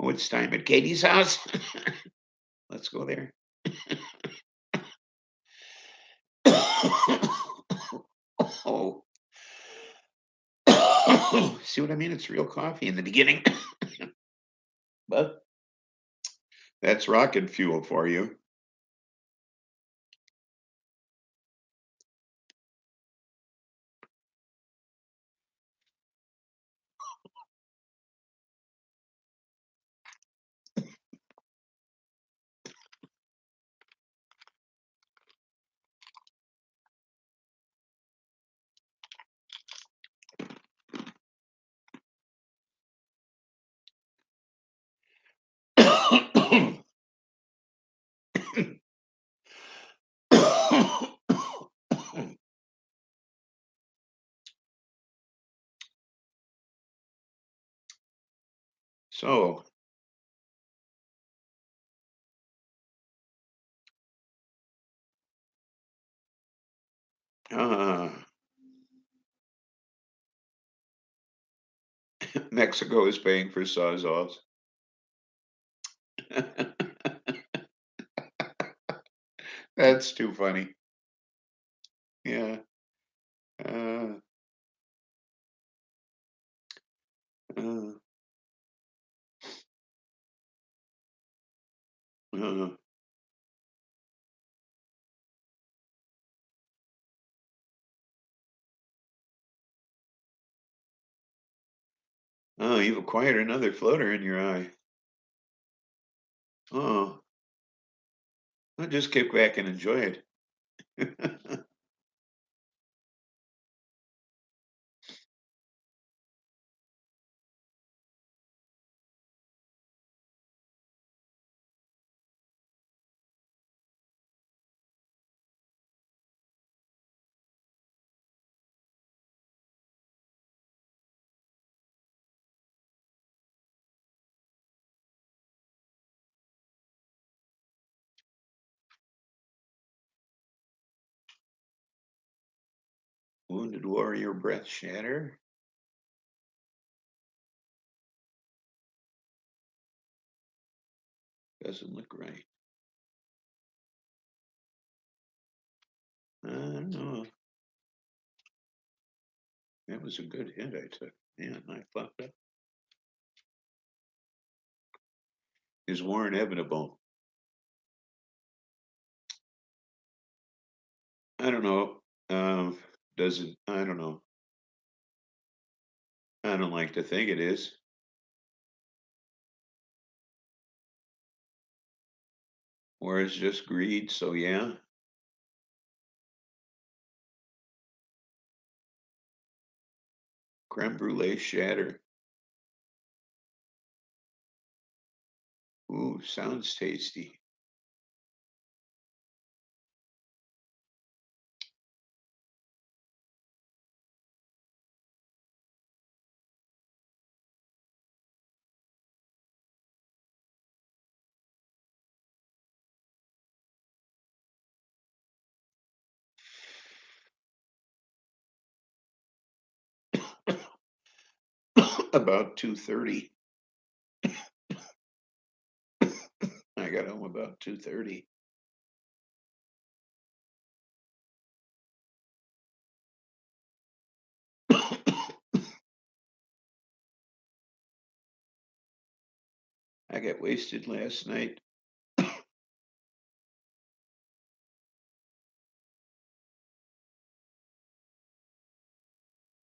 Oh, it's time at Katie's house. Let's go there. Oh, see what I mean? It's real coffee in the beginning, but that's rocket fuel for you. So, uh, Mexico is paying for Sawzalls. That's too funny. Yeah. Uh, uh, uh, oh, you've acquired another floater in your eye. Oh, well, just kick back and enjoy it. Wounded warrior breath shatter. Doesn't look right. I don't know. That was a good hit I took. Man, I thought that is war inevitable. I don't know. Does it? I don't know. I don't like to think it is. Or it's just greed. So yeah. Creme brulee shatter. Ooh, sounds tasty. About 2:30. I got home about 2:30. I got wasted last night.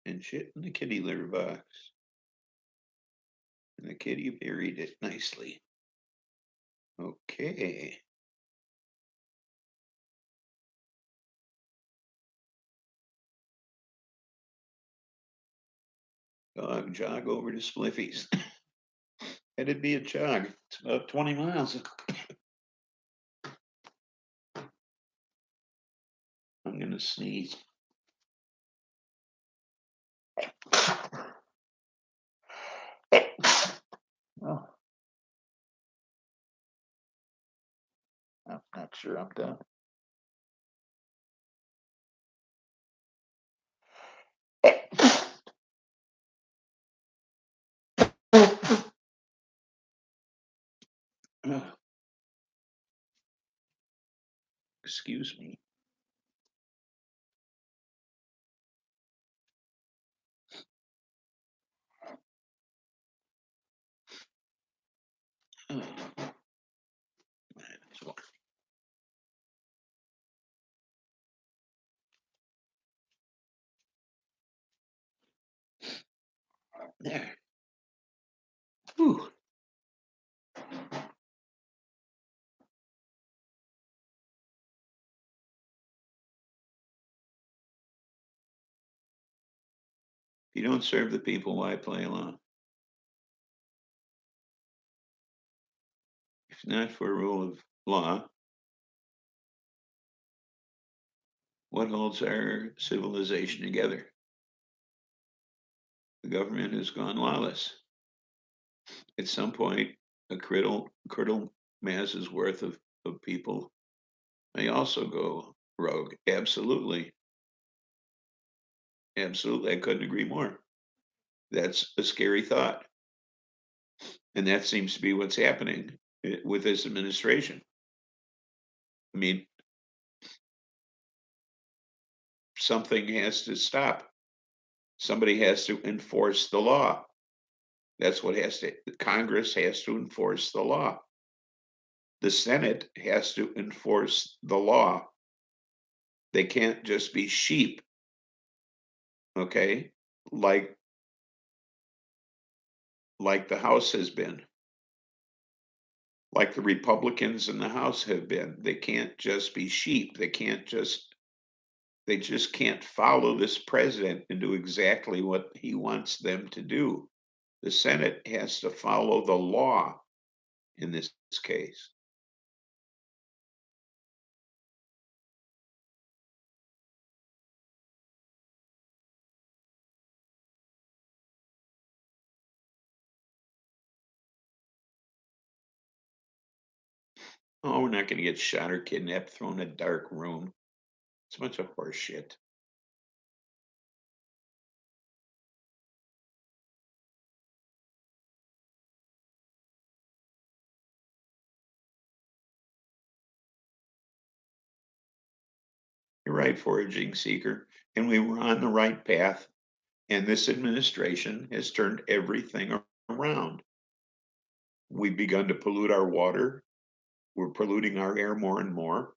And shit in the kitty litter box. And the kitty buried it nicely. Okay. Dog jog over to Spliffy's. It'd be a jog. It's about 20 miles. I'm gonna sneeze. Oh, I'm not sure I'm done. Excuse me. There. Whew. If you don't serve the people, why play along? If not for a rule of law, what holds our civilization together? The government has gone lawless. At some point, a critical mass's worth of people may also go rogue. Absolutely. Absolutely. I couldn't agree more. That's a scary thought. And that seems to be what's happening with this administration. I mean, something has to stop. Somebody has to enforce the law. That's what Congress has to enforce the law. The Senate has to enforce the law. They can't just be sheep, okay? Like the House has been, like the Republicans in the House have been. They can't just be sheep. They just can't follow this president and do exactly what he wants them to do. The Senate has to follow the law in this case. Oh, we're not going to get shot or kidnapped, thrown in a dark room. It's a bunch of horse shit. You're right, foraging seeker. And we were on the right path. And this administration has turned everything around. We've begun to pollute our water. We're polluting our air more and more.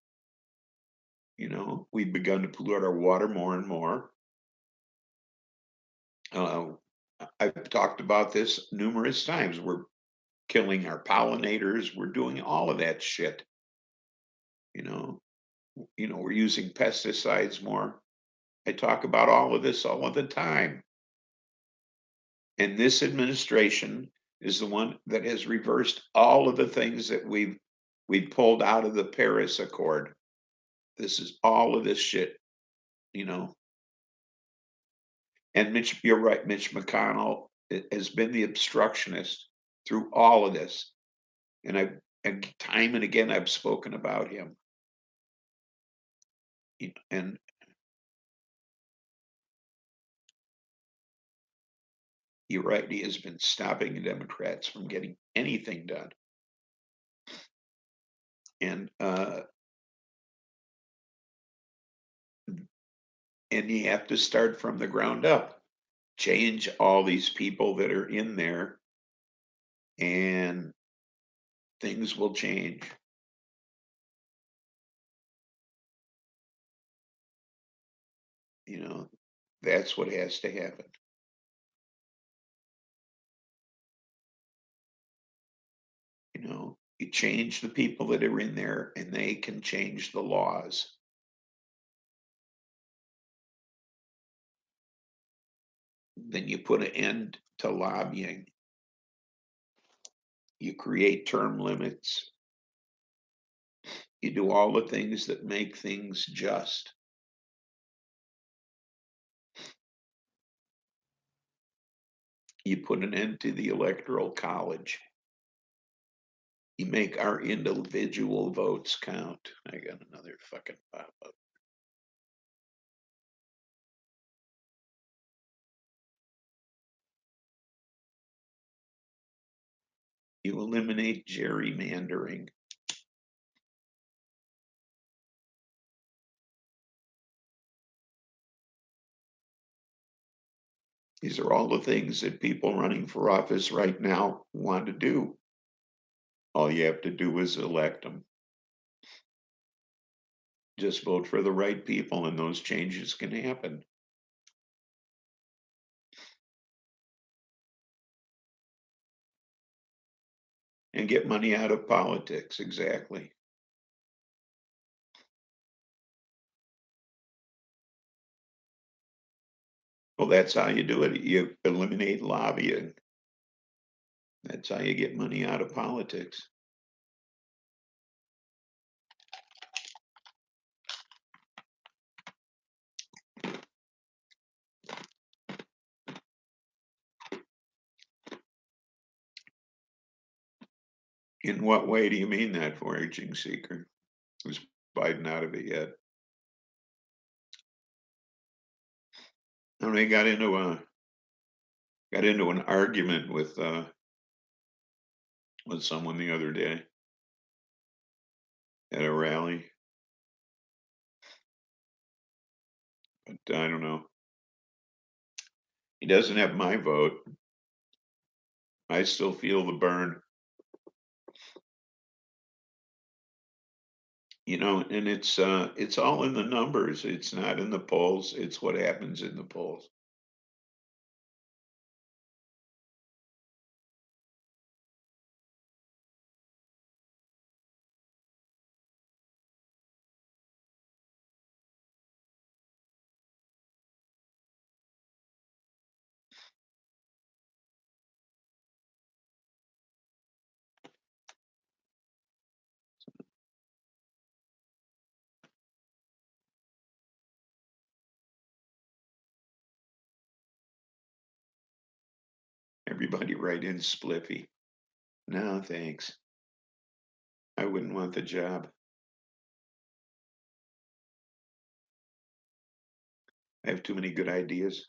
We've begun to pollute our water more and more. Uh, I've talked about this numerous times. We're killing our pollinators. We're doing all of that shit. You know, we're using pesticides more. I talk about all of this all of the time. And this administration is the one that has reversed all of the things that we've pulled out of the Paris Accord. This is all of this shit, you know. And you're right, Mitch McConnell has been the obstructionist through all of this. And time and again I've spoken about him. And you're right, he has been stopping the Democrats from getting anything done. And you have to start from the ground up, change all these people that are in there, and things will change. That's what has to happen. You change the people that are in there and they can change the laws. Then you put an end to lobbying. You create term limits. You do all the things that make things just. You put an end to the electoral college. You make our individual votes count. I got another fucking pop up. You eliminate gerrymandering. These are all the things that people running for office right now want to do. All you have to do is elect them. Just vote for the right people and those changes can happen. And get money out of politics, exactly. Well, that's how you do it. You eliminate lobbying. That's how you get money out of politics. In what way do you mean that, foraging seeker? Who's Biden out of it yet? I mean, got into an argument with someone the other day at a rally. But I don't know. He doesn't have my vote. I still feel the burn. And it's all in the numbers. It's not in the polls. It's what happens in the polls. Everybody write in SPLIFFY. No, thanks. I wouldn't want the job. I have too many good ideas.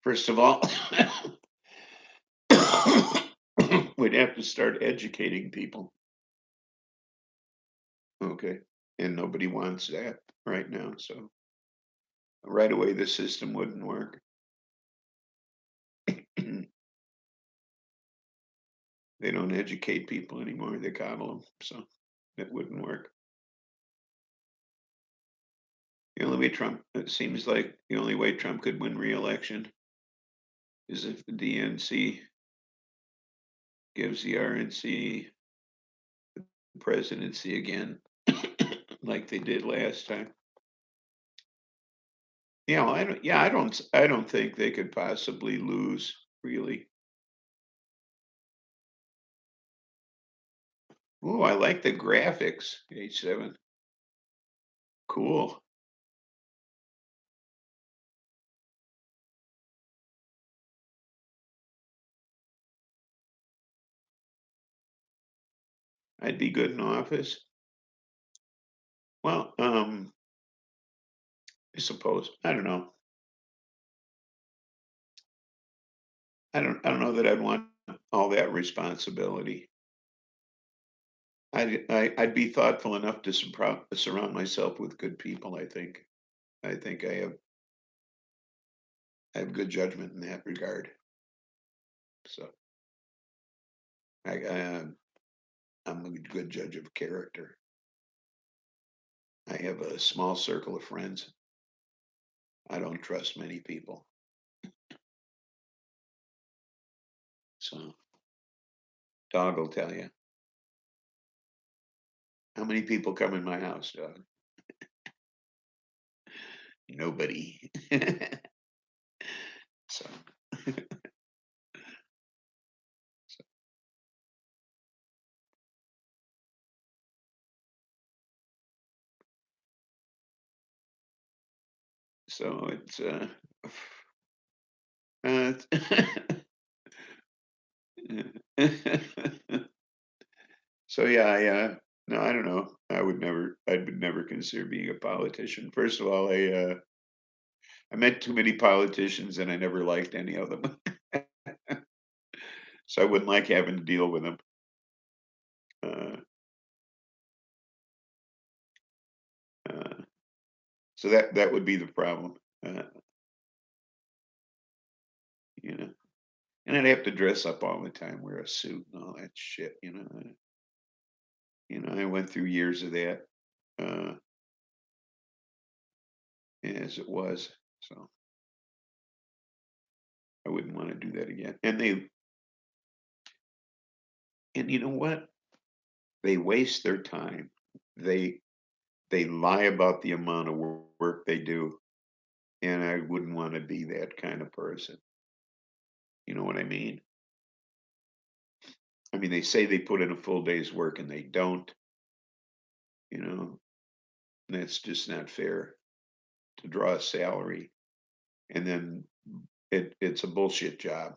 First of all, we'd have to start educating people. Okay. And nobody wants that right now. So right away, the system wouldn't work. They don't educate people anymore. They coddle them. So it wouldn't work. The only way Trump, it seems like the only way Trump could win re-election is if the DNC gives the RNC the presidency again, like they did last time. I don't think they could possibly lose, really. Oh, I like the graphics, H7. Cool. I'd be good in office. Well, I suppose. I don't know. I don't know that I'd want all that responsibility. I'd be thoughtful enough to surround myself with good people, I think. I think I have good judgment in that regard. So I'm a good judge of character. I have a small circle of friends. I don't trust many people. So dog will tell you. How many people come in my house, dog? Nobody. So so it's so yeah, no, I don't know. I would never consider being a politician. First of all, I met too many politicians and I never liked any of them. So I wouldn't like having to deal with them. Uh, uh, so that would be the problem. Uh, you know, and I'd have to dress up all the time, wear a suit and all that shit. I went through years of that uh, as it was. So I wouldn't want to do that again. And you know what? They waste their time. They they lie about the amount of work they do, and I wouldn't want to be that kind of person. You know what I mean? I mean, they say they put in a full day's work and they don't, you know, and that's just not fair to draw a salary and then it's a bullshit job.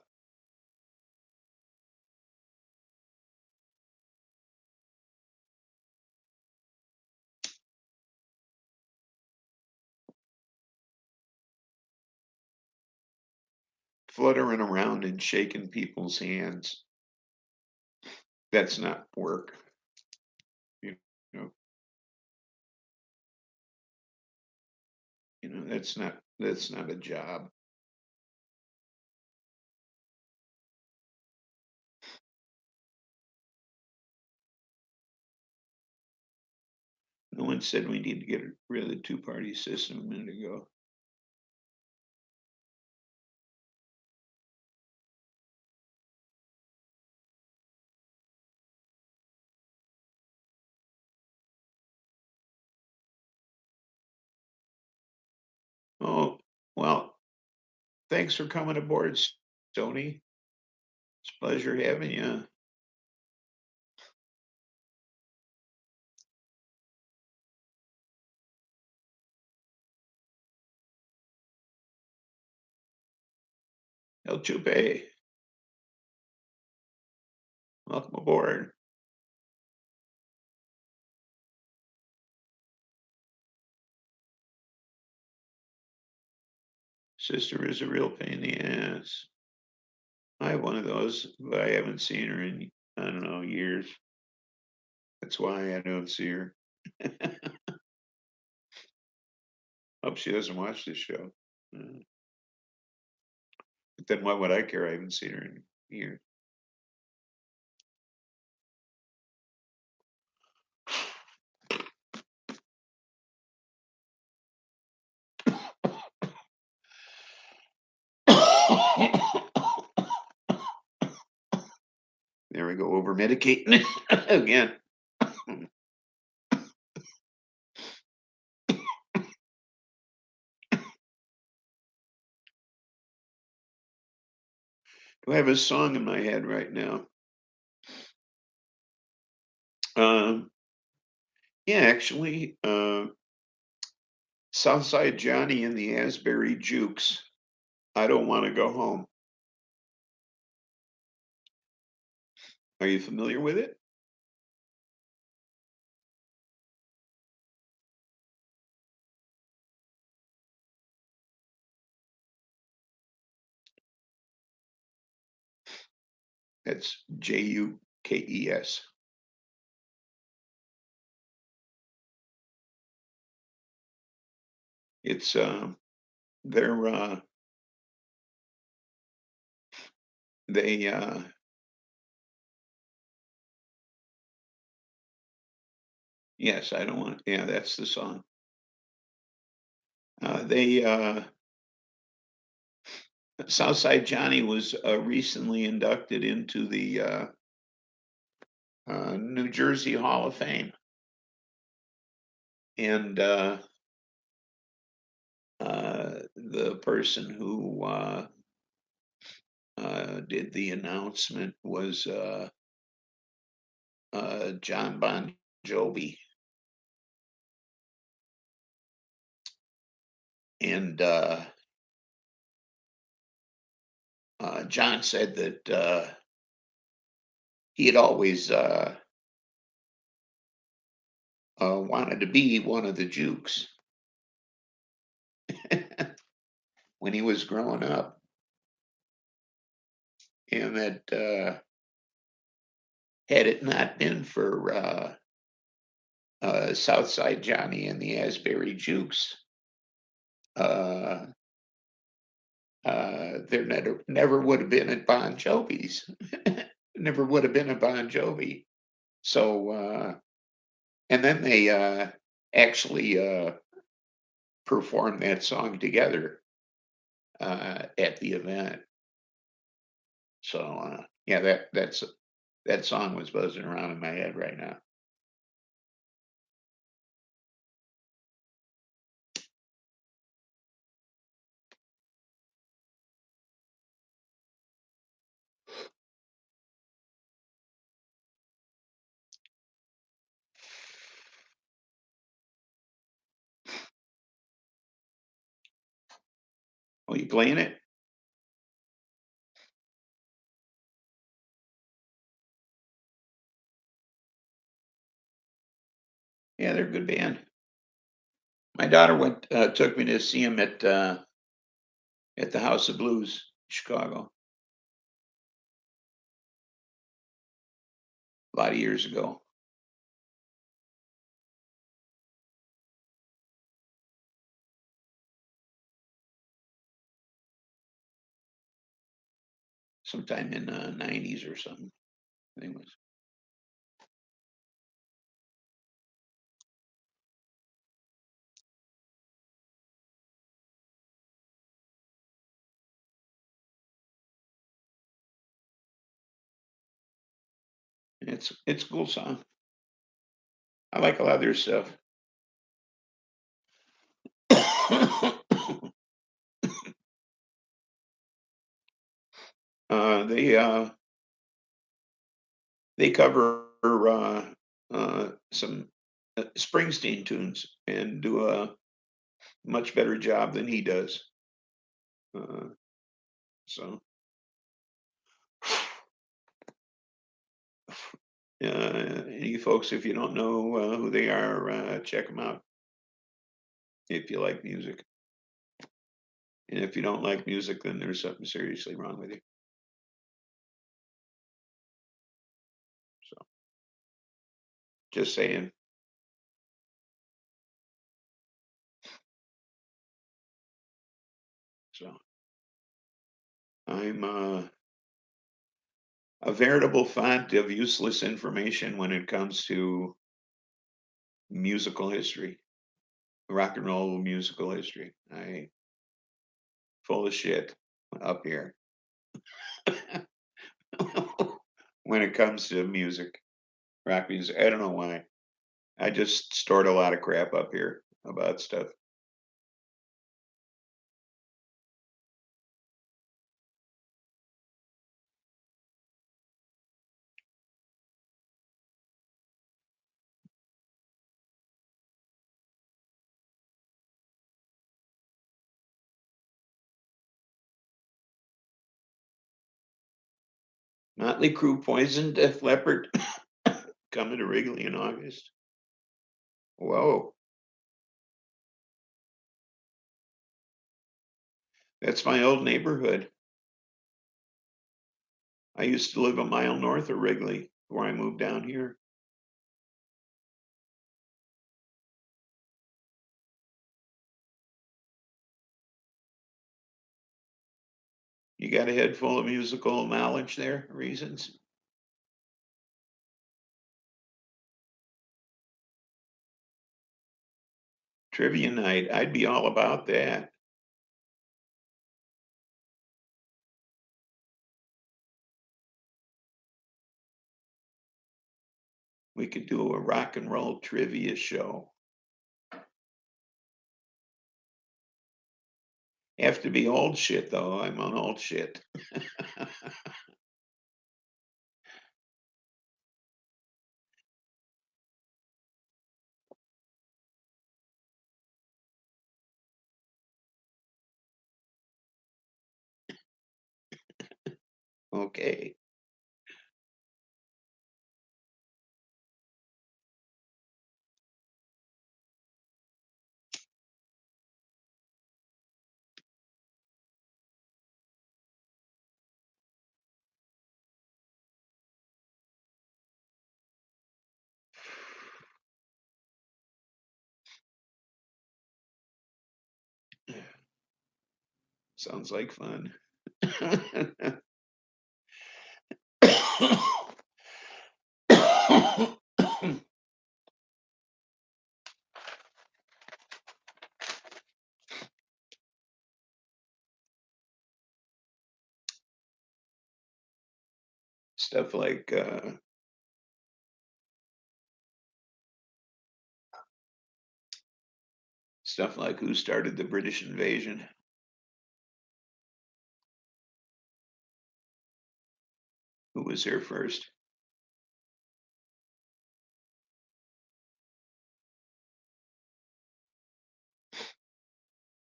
Fluttering around and shaking people's hands, that's not work. You know, that's not a job. No one said we need to get rid of the two-party system a minute ago. Oh, well, thanks for coming aboard, Stoney. It's a pleasure having you. El Chupe, welcome aboard. Sister is a real pain in the ass. I have one of those, but I haven't seen her in, I don't know, years. That's why I don't see her. Hope she doesn't watch this show. Uh, But then why would I care? I haven't seen her in years. There we go, over medicating again. Do I have a song in my head right now? Um, yeah, actually, Southside Johnny and the Asbury Jukes. I don't want to go home. Are you familiar with it? That's Jukes. It's they're they yes, I don't want. Yeah, that's the song. They Southside Johnny was recently inducted into the New Jersey Hall of Fame, and the person who did the announcement was John Bon Jovi, and John said that he had always wanted to be one of the Jukes when he was growing up, and that had it not been for Southside Johnny and the Asbury Jukes, uh, there never would have been at Bon Jovi's. Never would have been a Bon Jovi. So, and then they actually performed that song together at the event. So, yeah, that song was buzzing around in my head right now. Oh, you playing it? Yeah, they're a good band. My daughter took me to see them at the House of Blues, Chicago, a lot of years ago. Sometime in the '90s or something. I think it was. It's a cool song. I like a lot of their stuff. uh, they uh, they cover some Springsteen tunes and do a much better job than he does. Uh, so, you folks, if you don't know who they are, check them out if you like music. And if you don't like music, then there's something seriously wrong with you. So, just saying. So, I'm a veritable font of useless information when it comes to musical history, rock and roll musical history. I full of shit up here when it comes to music, rock music. I don't know why. I just stored a lot of crap up here about stuff. Motley Crue, Poison, Def Leppard coming to Wrigley in August. Whoa, that's my old neighborhood. I used to live a mile north of Wrigley before I moved down here. You got a head full of musical knowledge there, reasons. Trivia night, I'd be all about that. We could do a rock and roll trivia show. Have to be old shit though. I'm on old shit. Okay. Sounds like fun. Stuff like who started the British invasion? Who was here first?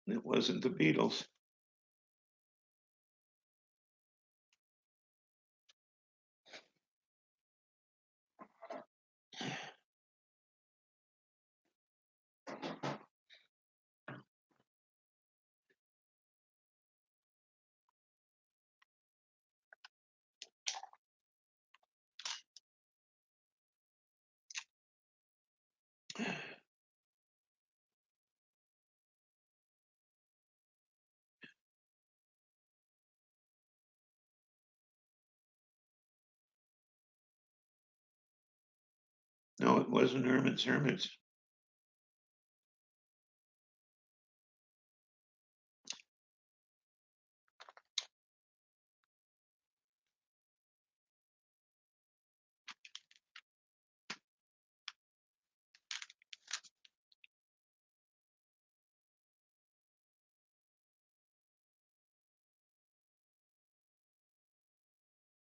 It wasn't the Beatles. No, it wasn't Herman's Hermits.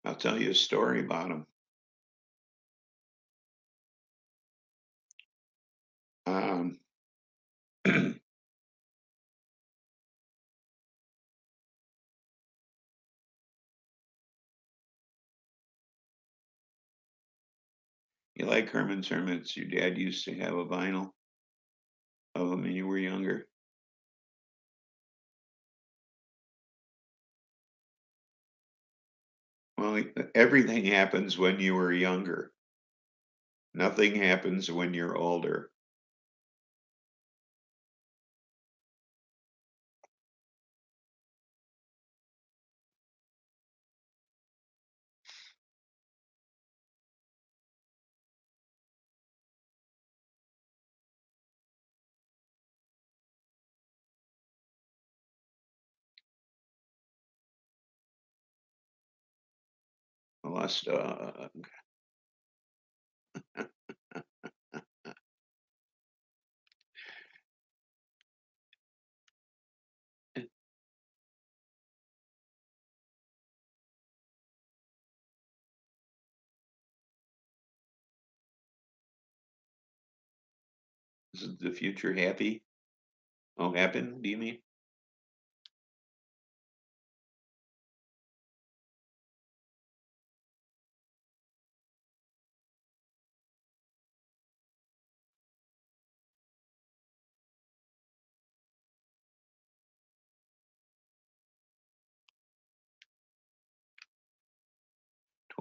I'll tell you a story about them. You like Herman's Hermits? Your dad used to have a vinyl of them when you were younger. Well, everything happens when you were younger. Nothing happens when you're older. Lost dog. Is the future happy? Oh, happen, do you mean?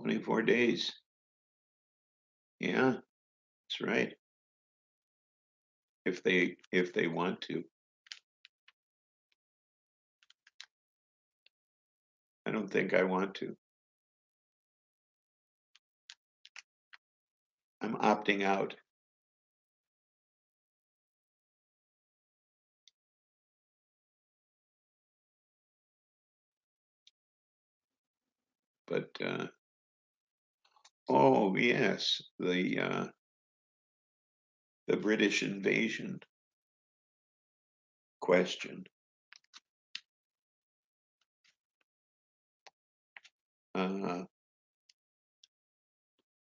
"24 days." Yeah, that's right. If they want to. I don't think I want to. I'm opting out. But oh yes, the British invasion question. Uh,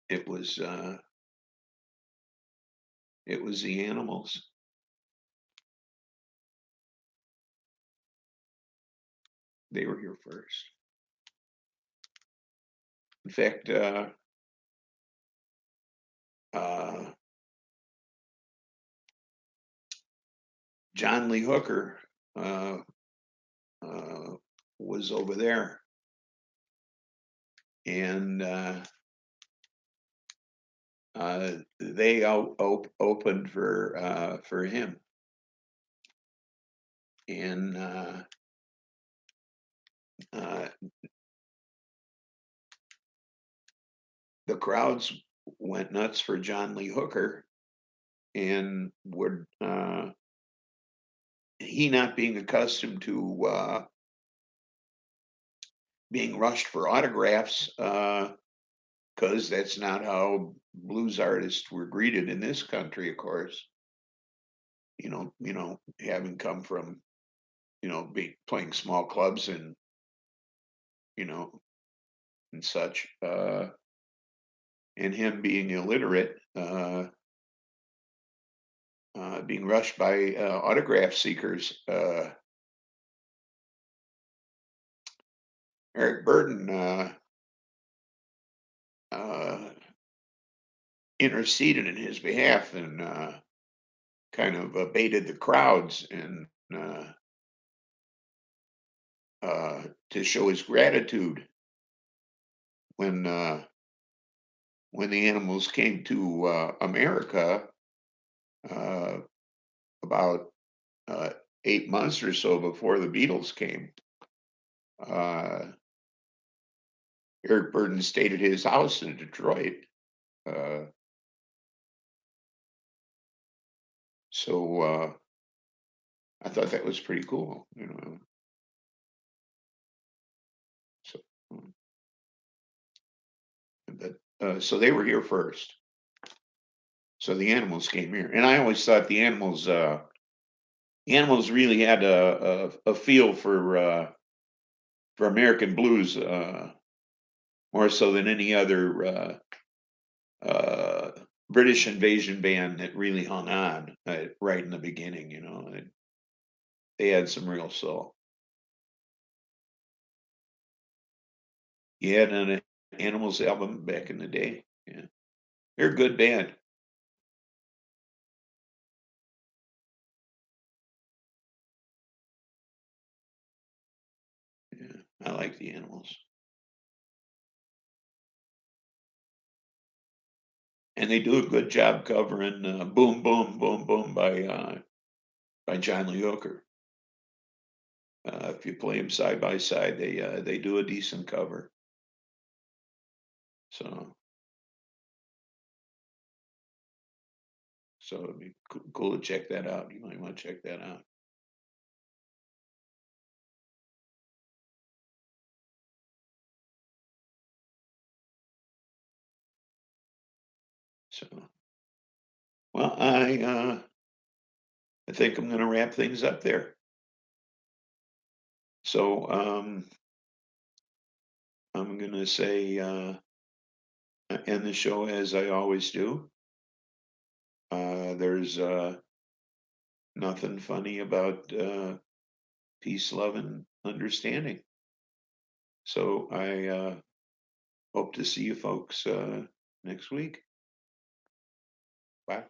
it was the animals. They were here first. In fact, uh, John Lee Hooker uh, uh, was over there, and they opened for him, and uh, the crowds went nuts for John Lee Hooker, and would he, not being accustomed to being rushed for autographs, because that's not how blues artists were greeted in this country, of course. Having come from, be playing small clubs and, you know, and such, and him being illiterate, being rushed by autograph seekers. Eric Burden uh, interceded in his behalf and kind of baited the crowds and to show his gratitude when when the animals came to America uh, about uh, 8 months or so before the Beatles came. Uh, Eric Burden stayed at his house in Detroit. Uh, so I thought that was pretty cool. So, but so they were here first. So the animals came here, and I always thought the animals really had a feel for American blues, more so than any other uh, British invasion band that really hung on right in the beginning. They had some real soul. He had an Animals album back in the day. Yeah, they're a good band. Yeah, I like the Animals, and they do a good job covering "Boom Boom Boom Boom" by John Lee Hooker. If you play them side by side, they do a decent cover. So it'd be cool to check that out. You might want to check that out. So, well, I think I'm going to wrap things up there. So I'm going to say end the show as I always do. There's nothing funny about peace, love, and understanding. So I hope to see you folks next week. Bye.